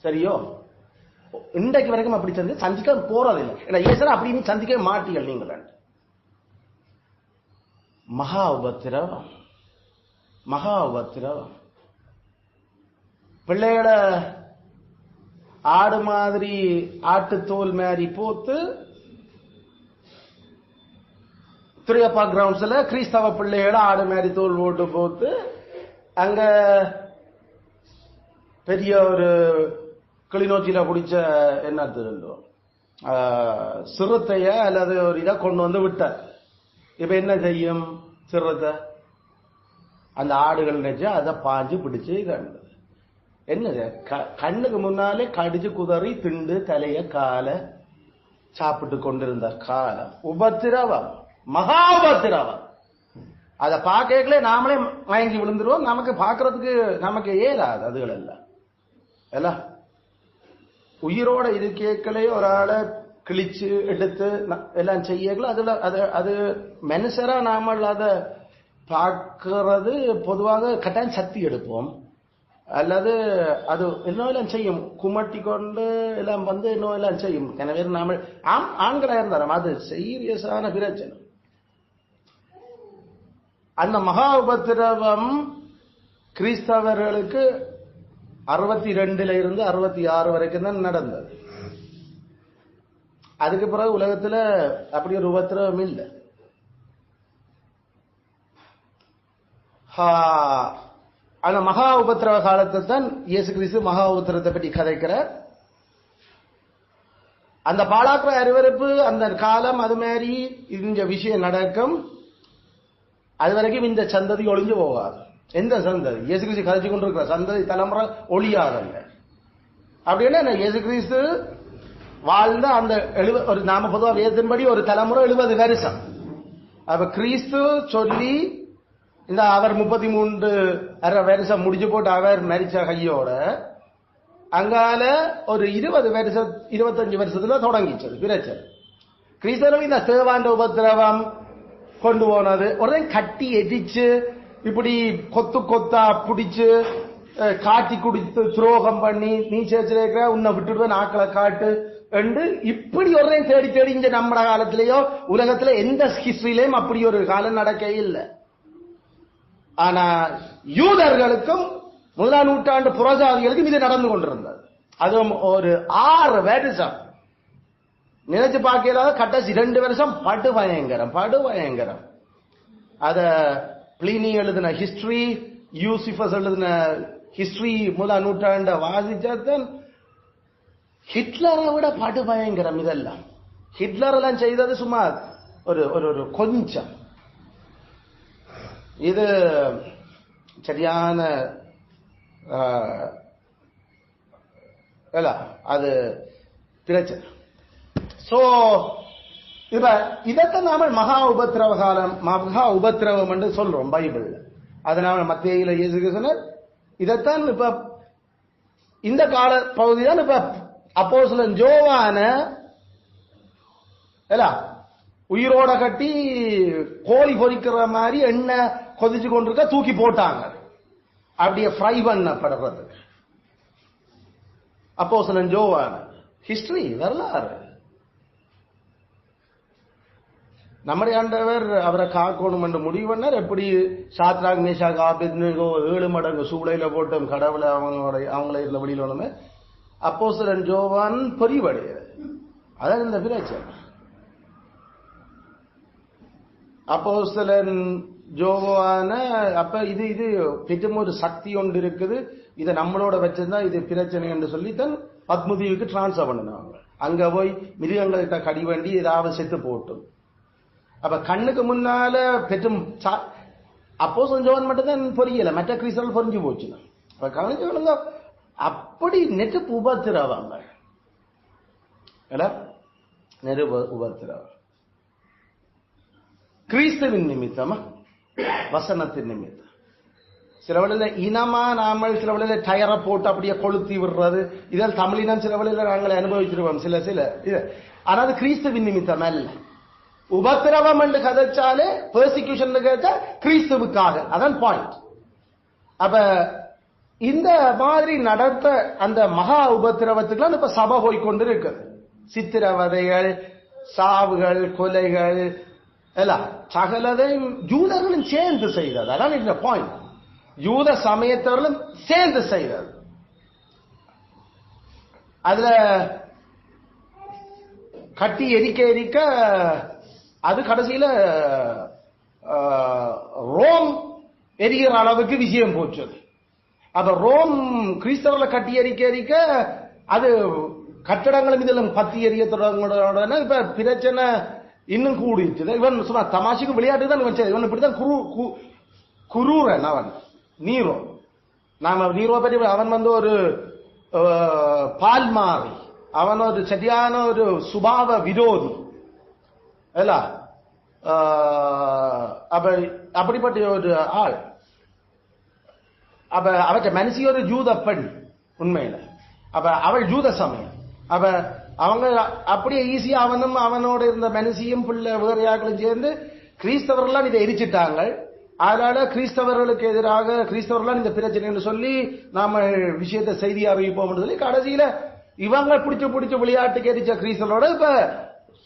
சரியோ, இன்றைக்கு வரைக்கும் அப்படி சந்திக்க போறதில்லை. ஏன்னா அப்படி சந்திக்க மாட்டீர்கள் நீங்கள். மகா உபத்திரவம் பிள்ளைகளை ஆடு மாதிரி ஆட்டுத்தோல் மாதிரி போத்து துரியப்பா கிரவுண்ட்ஸ்ல கிறிஸ்தவ பிள்ளைகளை ஆடு மாதிரி தோல் போட்டு போத்து அங்க பெரிய ஒரு கிளிநொச்சியில பிடிச்ச என்ன தெரியும் சிறுத்தைய அல்லது ஒரு இதை கொண்டு வந்து விட்டார். இப்ப என்ன செய்யும் சிறுத்தை? அந்த ஆடுகள் நினைச்சு அதை பாஞ்சு பிடிச்சு கண்டது என்னது கண்ணுக்கு முன்னாலே கடிச்சு குதறி திண்டு தலைய காலை சாப்பிட்டு கொண்டிருந்த காலம். உபத்திரவம், மகா உபத்திரவம். அதை பார்க்கலே நாமளே மயங்கி விழுந்துருவோம். நமக்கு பார்க்கறதுக்கு நமக்கு ஏறாது. அதுகள் எல்லாம் உயிரோட இருக்கேக்களையே ஒரு ஆளை கிழிச்சு எடுத்து எல்லாம் செய்யல. அதுல அது மனுஷரா நாம அதை பார்க்கறது பொதுவாக கட்டாயம் சக்தி எடுப்போம் அல்லது அது இன்னும் செய்யும் குமட்டி கொண்டு எல்லாம் வந்து இன்னும் எல்லாம் செய்யும். எனவே நாம ஆண்களா இருந்தாலும் அது சீரியஸான பிரச்சனை. அந்த மகா உபத்திரவம் கிறிஸ்தவர்களுக்கு 62 இருந்து 66 வரைக்கும் தான் நடந்தது. அதுக்கு பிறகு உலகத்துல அப்படி ஒரு உபத்திரவம் இல்லை. அந்த மகா உபத்திரவ காலத்தை தான் இயேசு கிறிஸ்து மகா உபத்திரத்தை பற்றி கதைக்கிறார். அந்த பாலாக்குற அறிவறுப்பு அந்த காலம் அது மாதிரி இந்த விஷயம் நடக்கும். அது வரைக்கும் இந்த சந்ததி ஒளிஞ்சு போகாது. எந்த சந்ததி? இயேசு கிறிஸ்து கதைச்சு கொண்டிருக்கிற சந்ததி தலைமுறை ஒளியாதல்ல. அப்படின்னா இயேசு கிறிஸ்து வாழ்ந்த அந்த ஒரு நாம பொதுவாக வேதத்தின்படி ஒரு தலைமுறை 70 வருஷம். அப்ப கிறிஸ்து சொல்லி இந்த அவர் 33 வருஷம் முடிஞ்சு போட்டு அவர் மரிச்ச கையோட அங்கால ஒரு 25 வருஷத்துல தொடங்கிச்சது பிரச்சனை. கிறிஸ்தவர்கள் இந்த சேவாண்ட உபத்திரவம் கொண்டு போனது உடனே கட்டி எதிச்சு இப்படி கொத்து கொத்தா பிடிச்சு காட்டி குடித்து துரோகம் பண்ணி நீ சேர்ச்சிருக்கிற உன்னை விட்டுடுவேன் ஆக்களை காட்டு என்று இப்படி ஒரு தேடி தேடி இங்க நம்ம காலத்திலேயோ உலகத்துல எந்த ஹிஸ்டரியிலையும் அப்படி ஒரு காலம் நடக்க இல்லை. ஆனா யூதர்களுக்கும் 1ஆம் நூற்றாண்டு புறஜாதிகளுக்கும் இது நடந்து கொண்டிருந்தது. அதுவும் ஒரு 6 வருஷம் நினைச்சு பார்க்கலாத கடைசி 2 வருஷம் படுபயங்கரம். அத பிளினி எழுதின ஹிஸ்டரி, யூசிபஸ் எழுதின ஹிஸ்டரி முதல் நூற்றாண்ட வாசிச்சதன் ஹிட்லரை விட படுபயங்கரம் இதெல்லாம். ஹிட்லர் எல்லாம் செய்தது சும்மா ஒரு கொஞ்சம். இது சரியான அது பிரச்சனை. சோ இப்ப இதத்தான் நாம மகா உபத்திரவ காலம், மகா உபத்திரவம் என்று சொல்றோம் பைபிள்ல. அதனால மத்தேயில இயேசு கிறிஸ்து இதத்தான் இப்ப இந்த கால பகுதி தான் இப்ப அப்போஸ்தலன் யோவான உயிரோட கட்டி கோழி பொரிக்கிற மாதிரி எண்ணெய் கொதிச்சு கொண்டிருக்க தூக்கி போட்டாங்க. அப்படியே ஃப்ரை பண்ணப்படுறது அப்போஸ்தலன் யோவான ஹிஸ்டரி, வரலாறு. நம்முடைய ஆண்டவர் அவரை காக்கணும் என்று முடிவு பண்ணார். எப்படி சாத்ராக் மேஷாக் ஆபேத்நேகோ 7 மடங்கு சூளையில போட்டும் கடவுளை அவங்கள இருந்த வெளியில ஒண்ணுமே அப்போஸ்தலன் யோவான் பொறிவடைகிறது. அதான் இந்த பிரச்சனை. அப்போஸ்தலன் யோவான அப்ப இது பெரும் ஒரு சக்தி ஒன்று இருக்குது, இதை நம்மளோட வச்சிருந்தா இது பிரச்சனை என்று சொல்லி தான் பத்மதீவுக்கு டிரான்ஸ்ஃபர் பண்ணினாங்க. அங்க போய் மிருகங்கள்கிட்ட கடி வேண்டி ஏதாவது செத்து போட்டும். அப்ப கண்ணுக்கு முன்னால பெற்றும் அப்போஸ்தலன் யோவான் மட்டும் தான் பொரியல, மற்ற கிறிஸ்தவர்கள் பொறிஞ்சு போச்சுன்னா. அப்ப கவனிச்சுக்கணுங்க, அப்படி நெருப்பு உபத்திரவங்க, நெருப்பு உபத்திரவம் கிறிஸ்துவின் நிமித்தமா வசனத்தின் நிமித்தம். சில வழியில இனமா நாமல் சில வழியில டயரை போட்டு அப்படியே கொளுத்தி விடுறது, இதில் தமிழினம் சில வழியில நாங்கள் அனுபவிச்சிருவோம் சில இது. ஆனா அது கிறிஸ்துவின் நிமித்தம் அல்ல. உபத்திரவம் என்று கதைச்சாலே பெர்சிக்யூஷன் கேட்டா கிறிஸ்துவுக்காக, அதான் பாயிண்ட். அப்ப இந்த மாதிரி நடத்த அந்த மகா உபத்திரவத்துக்குலாம் இப்ப சபை போய்கொண்டு இருக்குது. சித்திரவதைகள், சாவுகள், கொலைகள் எல்லாம் சகலதையும் யூதர்களும் சேர்ந்து செய்தது. அதான் இந்த பாயிண்ட். யூத சமயத்தவர்களும் சேர்ந்து செய்தது. அதுல கட்டி எரிக்க அது கடைசியில ரோம் எரிகிற அளவுக்கு விஷயம் போச்சு. அப்ப ரோம் கிறிஸ்தவர்களை கட்டி எரிக்க அது கட்டடங்களும் இதெல்லாம் பத்தி எரிய தொடங்க இப்ப பிரச்சனை இன்னும் கூடிச்சு. இவன் சும்மா தமாஷுக்கு விளையாட்டு தான் வச்சது. இவன் இப்படிதான் குரூரன் அவன் நீரோ. நாம நீரோ பற்றி அவன் ஒரு பால் மாறி, அவன் ஒரு சரியான ஒரு சுபாவ விரோதி இல்ல. அப்ப அப்படிப்பட்ட ஒரு ஆள். அப்ப அவற்றை மனசி ஒரு ஜூத பெண் உண்மையில. அப்ப அவள் ஜூத சமயம். அப்ப அவங்க அப்படியே ஈஸியா அவனோட இருந்த மனசியும் பிள்ளை வேறு யாக்களும் சேர்ந்து கிறிஸ்தவர்கள்லாம் இதை எரிச்சிட்டாங்க. அதனால கிறிஸ்தவர்களுக்கு எதிராக கிறிஸ்தவர்கள்லாம் இந்த பிரச்சனை சொல்லி நாம விஷயத்தை செய்தி அறிவிப்போம் சொல்லி கடைசியில இவங்க பிடிச்ச விளையாட்டுக்கு எரிச்ச கிறிஸ்தவரோட இப்ப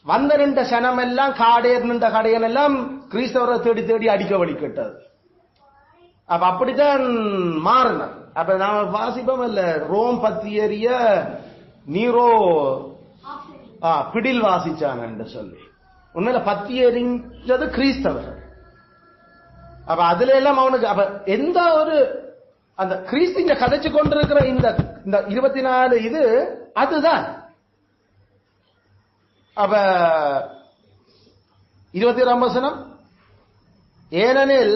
வந்த நின்ற சனம் எல்லாம் காடேர் நின்ற கடையன் எல்லாம் கிறிஸ்தவரை தேடி அடிக்க வழிகட்டது. அப்ப அப்படித்தான் மாறின. அப்ப நாம வாசிப்போம் இல்ல, ரோம் பத்தி எறிய நீரோ பிடில் வாசிச்சான் என்று சொல்லி. உண்மையில பத்தி எறிஞ்சது கிறிஸ்தவர்கள். அப்ப அதுல எல்லாம் அவனுக்கு அப்ப எந்த ஒரு அந்த கிறிஸ்து கதைச்சு கொண்டிருக்கிற இந்த 24 இது அதுதான். அப்ப 21ஆம் வசனம், ஏனெனில்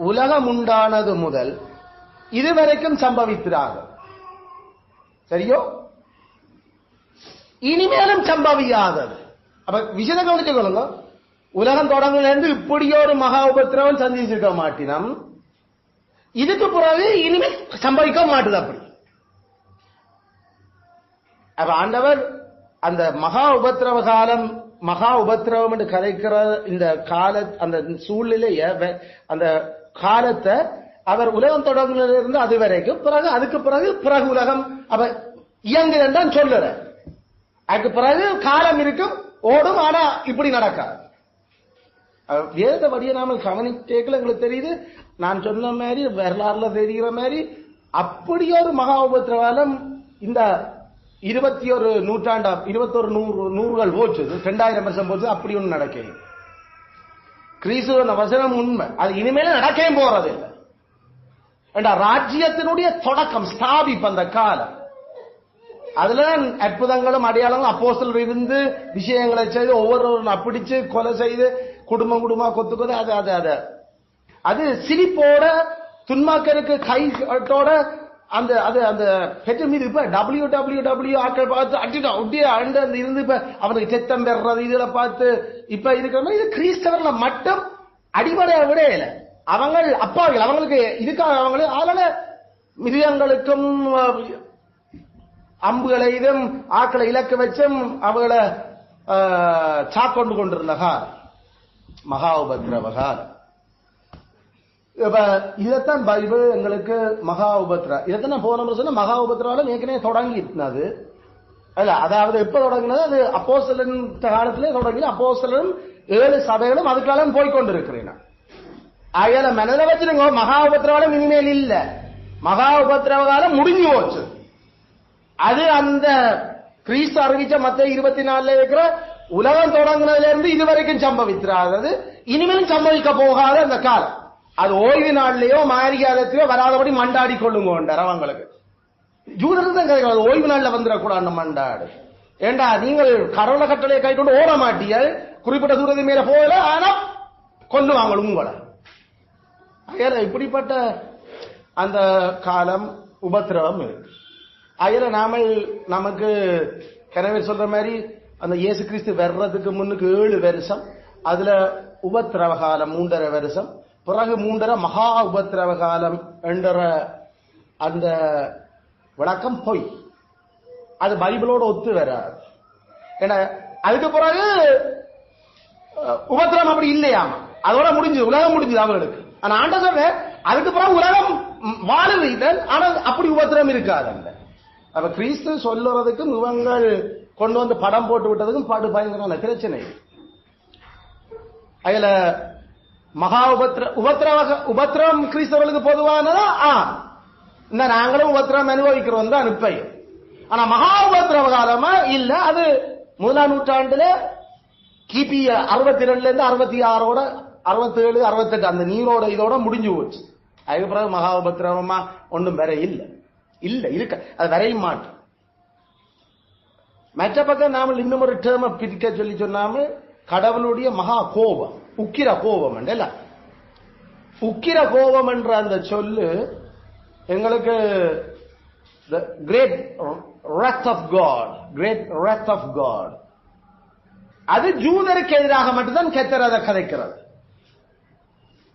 உலகம் உண்டானது முதல் இதுவரைக்கும் சம்பவித்திராக சரியோ இனிமேலும் சம்பவியாதது. அப்ப விஷயத்தை கவனிச்சு கொள்ளுங்க. உலகம் தொடங்கிலிருந்து இப்படியோ ஒரு மகா உபத்திரவம் சந்திச்சிருக்க மாட்டினம், இதுக்கு பிறகு இனிமேல் சம்பவிக்க மாட்டுது. அப்படி அப்ப ஆண்டவர் அந்த மகா உபத்திரவ காலம், மகா உபத்திரவம் என்று கதைக்கிற இந்த கால அந்த சூழ்நிலைய அந்த காலத்தை அவர் உலகம் தொடங்கிலிருந்து அது வரைக்கும் பிறகு அதுக்கு பிறகு உலகம் அவ இயங்குதான் சொல்லுற. அதுக்கு பிறகு காலம் இருக்கும் ஓடும். ஆனா இப்படி நடக்காது. வேத வடிய நாம கவனிக்கல எங்களுக்கு தெரியுது. நான் சொன்ன மாதிரி வரலாறுல தெரிகிற மாதிரி அப்படி ஒரு மகா உபத்திரவாலம் இந்த 21 நூற்றாண்டா 21 நூறுகள் போச்சு, 2000 வருஷம் போச்சு, அப்படி ஒண்ணு நடக்க கிறிஸ்துவ வசனம் உண்மை, அது இனிமேல நடக்கவே போறது இல்லை. ராஜ்யத்தினுடைய தொடக்கம் ஸ்தாபிப்பு அந்த காலம். அதுல அற்புதங்களும் அடையாளங்களும் அப்போஸ்தலர் இருந்து விஷயங்களை செய்து ஒவ்வொருவரும் பிடிச்சு கொலை செய்து குடும்பம் கொத்துக்கொது அது சிரிப்போட துன்மாக்கருக்கு கைட்டோட அந்த அந்த பெற்ற மீது இப்ப WWW ஆட்கள் பார்த்து அடிட்டு இருந்து இப்ப அவனுக்கு செத்தம் பெறது இதுல பார்த்து இப்ப இருக்கிற மாதிரி இது கிறிஸ்தவர்ல மட்டும் அடிப்படை விட இல்லை. அவங்க அப்பாவிகள் அவங்களுக்கு இதுக்காக அவங்களுக்கு அதனால மிருகங்களுக்கும் அம்புகளை இதும் ஆக்களை இலக்க வச்சும் அவங்களை சாக்கொண்டு கொண்டிருந்த காலம் மகா உபத்திரவ காலம். இப்ப இதைத்தான் பைபிள் எங்களுக்கு மகா உபத்திரா இதைத்தான் போன சொன்ன மகா உபத்திராலும் ஏற்கனவே தொடங்கி இருந்தது அல்ல. அதாவது எப்ப தொடங்கினது? அது அப்போஸ்தலன் காலத்திலே தொடங்கி அப்போஸ்தலரும் 7 சபைகளும் அதுக்கால போய்கொண்டிருக்கிறேன். அயல மனதில் வச்சிருங்க, மகா உபத்திரவாலம் இனிமேல் இல்ல. மகா உபத்திரவ காலம் முடிஞ்சு போச்சு. அது அந்த கிறிஸ்து அறிவிச்ச மத்திய 24 இருக்கிற உலகம் தொடங்கினதுல இருந்து இதுவரைக்கும் சம்பவித்திராதது, இனிமேலும் சம்பவிக்க போகாத அந்த காலம். அது ஓய்வு நாள்லயோ மாரிகாலத்திலோ வராதபடி மண்டாடி கொள்ளுங்க அவங்களுக்கு. ஜூதர்கள் தான் கிடையாது, ஓய்வு நாள்ல வந்துடக்கூடாது மண்டாடு. ஏண்டா நீங்கள் கடவுள கட்டளையை கை கொண்டு ஓட மாட்டீர்கள், குறிப்பிட்ட தூரத்தின் மேல போகல, ஆனா கொல்லுவாங்க உங்களை. இப்படிப்பட்ட அந்த காலம் உபத்திரவம் இருக்கு. அதுல நமக்கு கனவே சொல்ற மாதிரி அந்த இயேசு கிறிஸ்து வர்றதுக்கு முன்னுக்கு 7 வருஷம், அதுல உபத்திரவ காலம் 3.5 வருஷம், பிறகு 3.5 மகா உபத்திரவ காலம் என்ற அந்த விளக்கம் பொய். அது பைபிளோட ஒத்து வராது. ஏன்னா அதுக்கு பிறகு உபத்திரம் அப்படி இல்லையாமா, அதோட முடிஞ்சது, உலகம் முடிஞ்சது அவர்களுக்கு. ஆனா ஆண்டவர் சொல்ற அதுக்கு பிறகு உலகம் வாழுவீர்கள், ஆனால் அப்படி உபத்திரம் இருக்காது. அப்ப கிறிஸ்து சொல்லுறதுக்கும் இவங்கள் கொண்டு வந்து படம் போட்டு விட்டதுக்கும் பாடு பயங்கரமான பிரச்சனை. அதுல மகா உபத்திரம் கிறிஸ்தவர்களுக்கு பொதுவானதா? இந்த நாங்களும் உபத்திரம் அனுபவிக்கிறோம் தான் இப்ப. ஆனா மகா உபத்திரவ காலமா இல்ல. அது 1ஆம் நூற்றாண்டுல கிபி 62 இருந்து 66ஓட 67 68 அந்த நீரோட இதோட முடிஞ்சு போச்சு. அதுக்கு பிறகு மகா உபத்திரவமா ஒன்றும் வர இல்ல இருக்க, அது வரையும் மாட்டோம். மற்ற பக்கம் நாம இன்னும் ஒரு டேர்ம பிரிக்க சொல்லி சொன்னாம கடவுளுடைய மகா கோபம், உக்கிர கோபம் இல்ல. உக்கிர கோபம் என்ற அந்த சொல்லு எங்களுக்கு great wrath of God, great wrath of God. அது ஜூதருக்கு எதிராக மட்டும்தான் கர்த்தர் அதை கதைக்கிறது.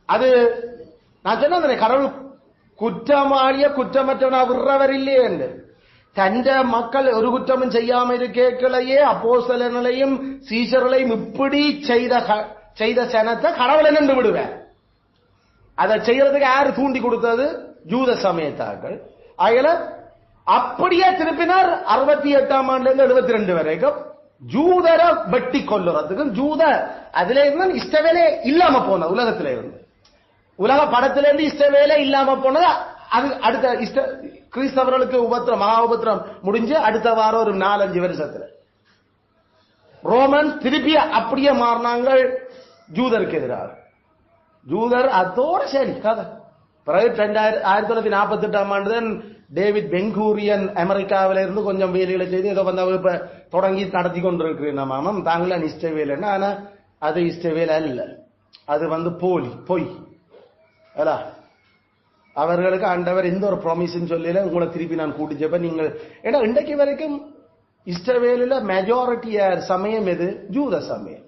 அது நான் சொன்ன கடவுள் குற்றமாளிய குற்றமற்றவனா விடுறவர் இல்லையே என்று தந்த மக்கள் ஒரு குற்றமும் செய்யாம இருக்கலையே அப்போஸ்தலர்களையும் சீஷர்களையும் இப்படி செய்த சனத்தை கடவுளை நின்று விடுவேன். அதை செய்யறதுக்கு யாரு தூண்டி கொடுத்தது? ஜூத சமயத்தார்கள். ஆகல அப்படியே திருப்பினார் 68ஆம் ஆண்டுல இருந்து 72 வரைக்கும் ஜூதர வெட்டி கொள்ளுறதுக்கும் ஜூத அதுல இருந்து இஷ்டவேலே இல்லாம போன உலகத்தில இருந்து உலக படத்திலிருந்து இஷ்டவேலே இல்லாம போனது. அது அடுத்த கிறிஸ்தவர்களுக்கு உபத்திரம் மகா உபத்திரம் முடிஞ்சு அடுத்த வாரம் ஒரு 4-5 வருஷத்துல ரோமன் திருப்பி அப்படியே மாறினாங்க ஜூதருக்கு எதிராக. ஜூதர் அதோட சரி கதை. பிறகு 1948ஆம் ஆண்டு தான் டேவிட் பென்கூரியன் அமெரிக்காவில இருந்து கொஞ்சம் வேலைகளை செய்து ஏதோ வந்து இப்ப தொடங்கி நடத்தி கொண்டிருக்கிறேன் மாமம் தாங்கள இஷ்ட வேலைன்னா. ஆனா அது இஷ்ட வேலை அல்ல, அது வந்து பொய். அவர்களுக்கு ஆண்டவர் எந்த ஒரு ப்ராமிஸும் சொல்லல உங்களை திருப்பி நான் கூட்டிச்சப்ப நீங்கள் ஏன்னா இன்றைக்கு வரைக்கும் இஸ்ரவேலில் மெஜாரிட்டி யார் சமயம் எது? ஜூத சமயம்.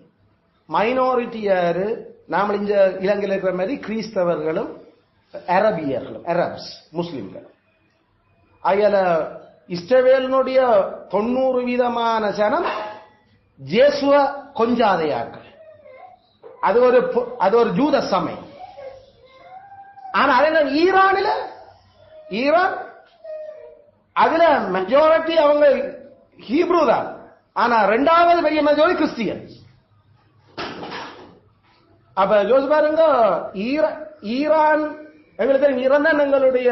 மைனாரிட்டி யாரு? நாம இங்க இலங்கையில் இருக்கிற மாதிரி கிறிஸ்தவர்களும் அரபியர்களும் அரப்ஸ் முஸ்லிம்களும். அயல இஸ்ரவேலினுடைய 90% சனம் ஜேசுவ கொஞ்சாதையார்கள். அது ஒரு ஜூத சமயம். ஆனா அதே ஈரான் அதுல மெஜாரிட்டி அவங்க ஹீப்ரூ தான். ஆனா 2வது பெரிய மெஜாரிட்டி கிறிஸ்டியன். அப்ப யோசி பாருங்க, ஈரான் எங்களுக்கு ஈரான் தான் எங்களுடைய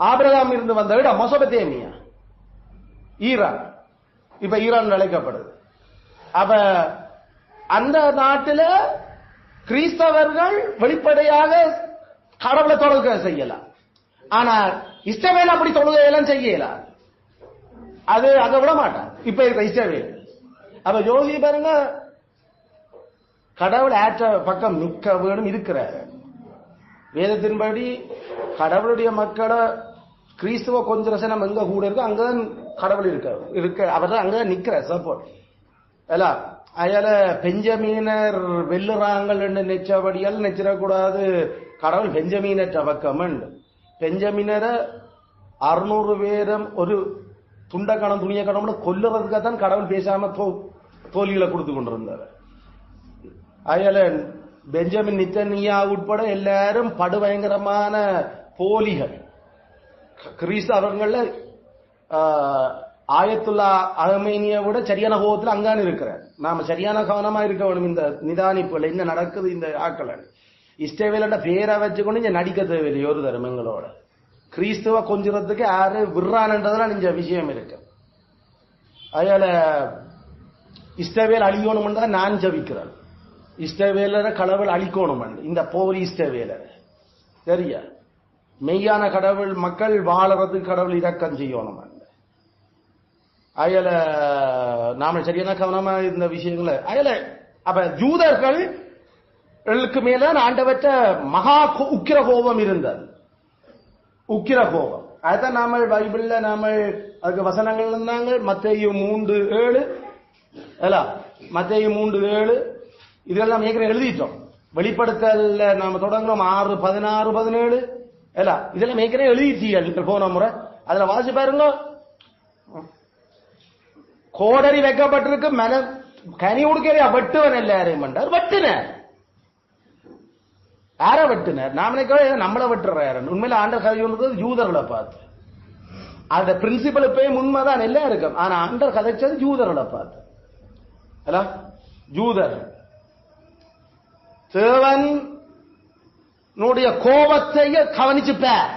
ஆபிரகாம் இருந்து வந்த விட மெசொப்பொத்தேமியா. ஈரான். இப்ப ஈரான் அழைக்கப்படுது. அப்ப அந்த நாட்டில் கிறிஸ்தவர்கள் வெளிப்படையாக கடவுளை தொழுகை செய்யலாம். ஆனால் இஸ்ரவேல் அப்படி தொழுகையெல்லாம் செய்யலாம். அது அங்க விட மாட்டான் இப்ப இருக்க இஸ்ரவேல். அப்ப யோசி பாருங்க, கடவுள் ஆற்ற பக்கம் நிற்க வேணும் இருக்கிறார். வேதத்தின்படி கடவுளுடைய மக்களை கிறிஸ்துவ கொஞ்ச ரசனம் எங்க கூட இருக்கு அங்கதான் கடவுள் இருக்க அவர் தான் அங்கதான் நிக்கிற சப்போர்ட் எல்லாம். அயால பெஞ்சமீனர் வெல்லுறாங்கள் நெச்சபடியால் நெச்சிடக்கூடாது. கடவுள் பெஞ்சமீனற்ற பக்கம் பெஞ்சமீனரை 600 பேரும் ஒரு துண்டக்கணம் துணிய கணம்னு கொல்லுறதுக்காக தான் கடவுள் பேசாம தோல்விகளை கொடுத்து கொண்டிருந்தார். அயால பெஞ்சமின் நித்தனியா உட்பட எல்லாரும் படுபயங்கரமான போலிகள். கிறிஸ்து அவர்கள ஆயத்துல்லா அர்மேனியா விட சரியான கோபத்தில் அங்கான இருக்கிறார். நாம சரியான கவனமா இருக்க வேணும். இந்த நிதானிப்புல என்ன நடக்குது இந்த ஆக்கள் இஸ்ரவேலோட பேரை வச்சுக்கொண்டு இங்க நடிக்க தேவையில்லை. ஒரு தரம் எங்களோட கிறிஸ்துவ கொஞ்சத்துக்கு யாரு விடுறான்ன்றதுலாம் இந்த விஷயம் இருக்கு. அதனால இஸ்ரவேல் அழியணும் தான் நான் ஜபிக்கிறேன். இஸ்ரவேலரை கடவுள் அழிக்கணும். இந்த போர் இஸ்ரவேலர் சரியா மெய்யான கடவுள் மக்கள் வாழறதுக்கு கடவுள் இரக்கம் செய்யணும். அயல நாம சரியான கவனமா இந்த விஷயங்கள அயல. அப்ப ஜூதர்களுக்கு மேல ஆண்டவற்ற மகா உக்கிர கோபம் இருந்தது. உக்கிர கோபம் அதுதான் நாம பைபிள்ல நாம அதுக்கு வசனங்கள் இருந்தாங்க. மத்தேயு 3:7 மத்தேயு 3:7 இதெல்லாம் ஏற்கனவே எழுதிட்டோம். வெளிப்படுத்தல நாம தொடங்குறோம் 6:16-17 இதெல்லாம் ஏற்கனவே எழுதிட்டீர்கள் போன முறை. அதுல வாசி பாருங்க. கோடரி வைக்கப்பட்டிருக்கு. கனி உடுக்கையா வெட்டுவன் எல்லாரையும் பண்ணார். வெட்டினார். யார வெட்டினார்? நாம நம்மளை வெட்டுறாரு. உண்மையில ஆண்டர் கதை சொல்றது யூதர்களை பார்த்து. அந்த பிரின்சிபல் இப்பயும் உண்மைதான் எல்லாம் இருக்கும். ஆனா ஆண்டர் கதைச்சது யூதர்களை பார்த்து. யூதர் தேவனுடைய கோபத்தை கவனிச்சுப்பார்.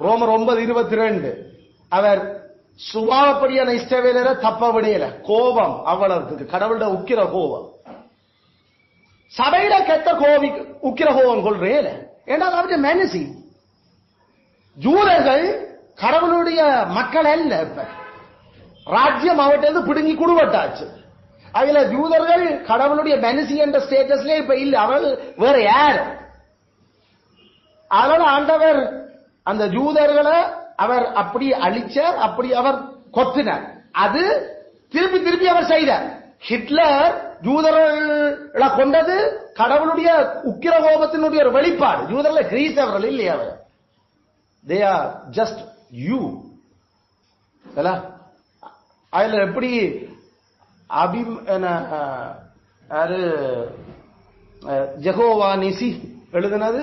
ரோமர் 9:22 அவர் சுபாவப்படியான இஸ்ரவேலரை தப்ப விடையில கோபம் அவ்வளவு கடவுளோட உக்கிர கோபம். சபையில கெட்ட உக்கிர கோபம் கொள்றேன். ஏன்னா அவருடைய மனசி ஜூதர்கள் கடவுளுடைய மக்கள் அல்ல. இப்ப ராஜ்யம் அவர்கிட்ட பிடுங்கி குடுவட்டாச்சு. அதுல ஜூதர்கள் கடவுளுடைய மனசி என்ற ஸ்டேட்டஸ்ல இப்ப இல்ல. அவர்கள் வேற யார்? அதனால ஆண்டவர் அந்த ஜூதர்களை அவர் அப்படி அழிச்சார். அப்படி அவர் கொத்தினார். அது திருப்பி திருப்பி அவர் செய்தார். ஹிட்லர் ஜூதர்களை கொண்டது கடவுளுடைய உக்கிர கோபத்தினுடைய ஒரு வெளிப்பாடு. ஜூதர்களை கிரீஸ்தவர்கள் இல்லையா? அவர் they are just you. அதுல எப்படி ஜெகோவா நிசி எழுதுனது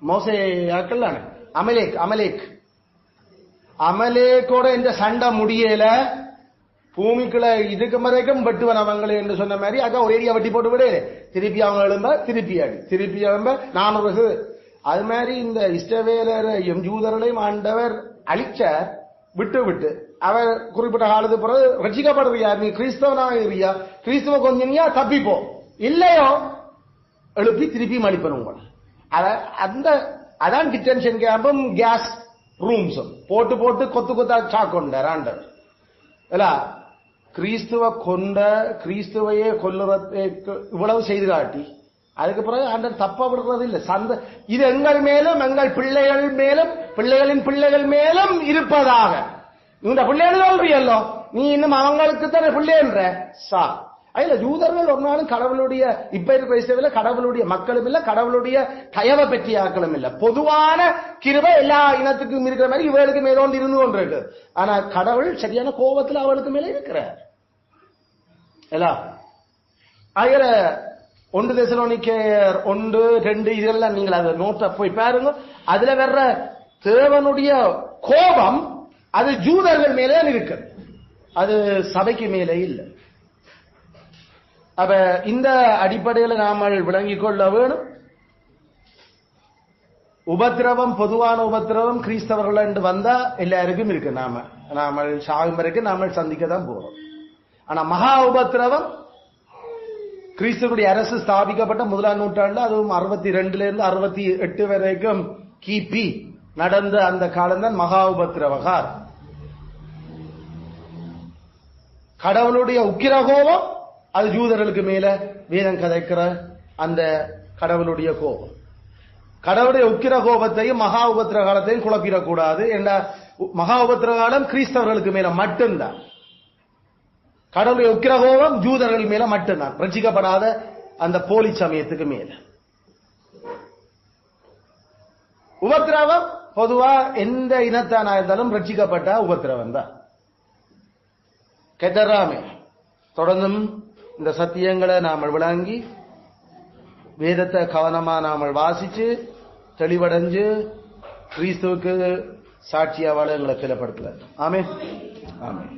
மோசேயாக்கள் அமலேக்கோட இந்த சண்டை முடியல. பூமிக்குள்ள இதுக்கு வரைக்கும் வெட்டுவன் அவங்களே என்று சொன்ன மாதிரி அக்கா ஒரு ஏரியா வெட்டி போட்டு விட திருப்பி அவங்க எழும்ப திருப்பி எழும்ப 400. அது மாதிரி இந்த இஸ்ரவேலரையும் ஜூதர்களையும் ஆண்டவர் அழிச்ச விட்டு அவர் குறிப்பிட்ட காலத்துக்கு பிறகு ரட்சிக்கப்படுறியா? நீ கிறிஸ்தவனாக இருக்கியா? கிறிஸ்தவ கொஞ்சம் தப்பிப்போ இல்லையோ எழுப்பி திருப்பி மடிப்பணும் உங்களை. அதான் டிடென்ஷன் கேம்பும் கேஸ் ரூம்ஸும் போட்டு போட்டு கொத்து கொத்தா சாக்கொண்டார் ஆண்டவர். கிறிஸ்துவ கொண்ட கிறிஸ்துவையே கொல்லுறதுக்கு இவ்வளவு செய்து காட்டி அதுக்கு பிறகு ஆண்டவர் தப்ப விடுறது இல்லை. இது எங்கள் மேலும் எங்கள் பிள்ளைகள் மேலும் பிள்ளைகளின் பிள்ளைகள் மேலும் இருப்பதாக. இந்த பிள்ளைகள் சொல்றியல்லோ நீ இன்னும் அவங்களுக்கு தானே பிள்ளைன்ற சா. அதுல யூதர்கள் ஒரு நாளும் கடவுளுடைய இப்ப இருக்கிற கடவுளுடைய மக்களும் இல்ல, கடவுளுடைய தயவை பற்றிய ஆக்களும் இல்ல. பொதுவான கிருபை எல்லா இனத்துக்கும் இருக்கிற மாதிரி இவளுக்கு மேலோண்டு இருந்து கொண்டு இருக்கு. ஆனா கடவுள் சரியான கோபத்தில் அவளுக்கு மேல இருக்கிறார். அதுல 1 தெசலோனிக்கேயர் 1-2 இதெல்லாம் நீங்கள் அதை நோட்ட போய் பாருங்க. அதுல வர்ற தேவனுடைய கோபம் அது ஜூதர்கள் மேலே இருக்கு, அது சபைக்கு மேலே இல்லை. அப்ப இந்த அடிப்படையில் நாம் விளங்கிக் கொள்ள வேணும். உபத்திரவம் பொதுவான உபத்திரவம் கிறிஸ்தவர்கள் என்று வந்தா எல்லாருக்கும் இருக்கு. நாம சாகும் வரைக்கும் நாம சந்திக்க தான் போறோம். ஆனா மகா உபத்திரவம் கிறிஸ்துவுடைய அரசு ஸ்தாபிக்கப்பட்ட 1ஆம் நூற்றாண்டு, அதுவும் 62 இருந்து 68 வரைக்கும் கிபி நடந்த அந்த காலம் தான் மகா உபத்திரவகார். கடவுளுடைய உக்கிரகோபம் அது யூதர்களுக்கு மேல வேதம் கதைக்கிற அந்த கடவுளுடைய கோபம். கடவுளுடைய உக்கிர கோபத்தையும் மகா உபத்திர காலத்தையும் குழப்பிடக்கூடாது. என்ற மகா உபத்திர காலம் கிறிஸ்தவர்களுக்கு மேல மட்டும்தான். கடவுளுடைய உக்கிர கோபம் யூதர்கள் மேல மட்டும்தான், ரட்சிக்கப்படாத அந்த போலி சமயத்துக்கு மேல. உபத்திரவம் பொதுவா எந்த இனத்தானா இருந்தாலும் ரட்சிக்கப்பட்ட உபத்திரவம் தான். கெட்டராமே தொடர்ந்தும் இந்த சத்தியங்களை நாம விளங்கி வேதத்தை கவனமா நாம வாசிச்சு தெளிவடைஞ்சு கிறிஸ்துவுக்கு சாட்சியா வாழ எங்களை சிலப்படுத்தல. ஆமென். ஆமென்.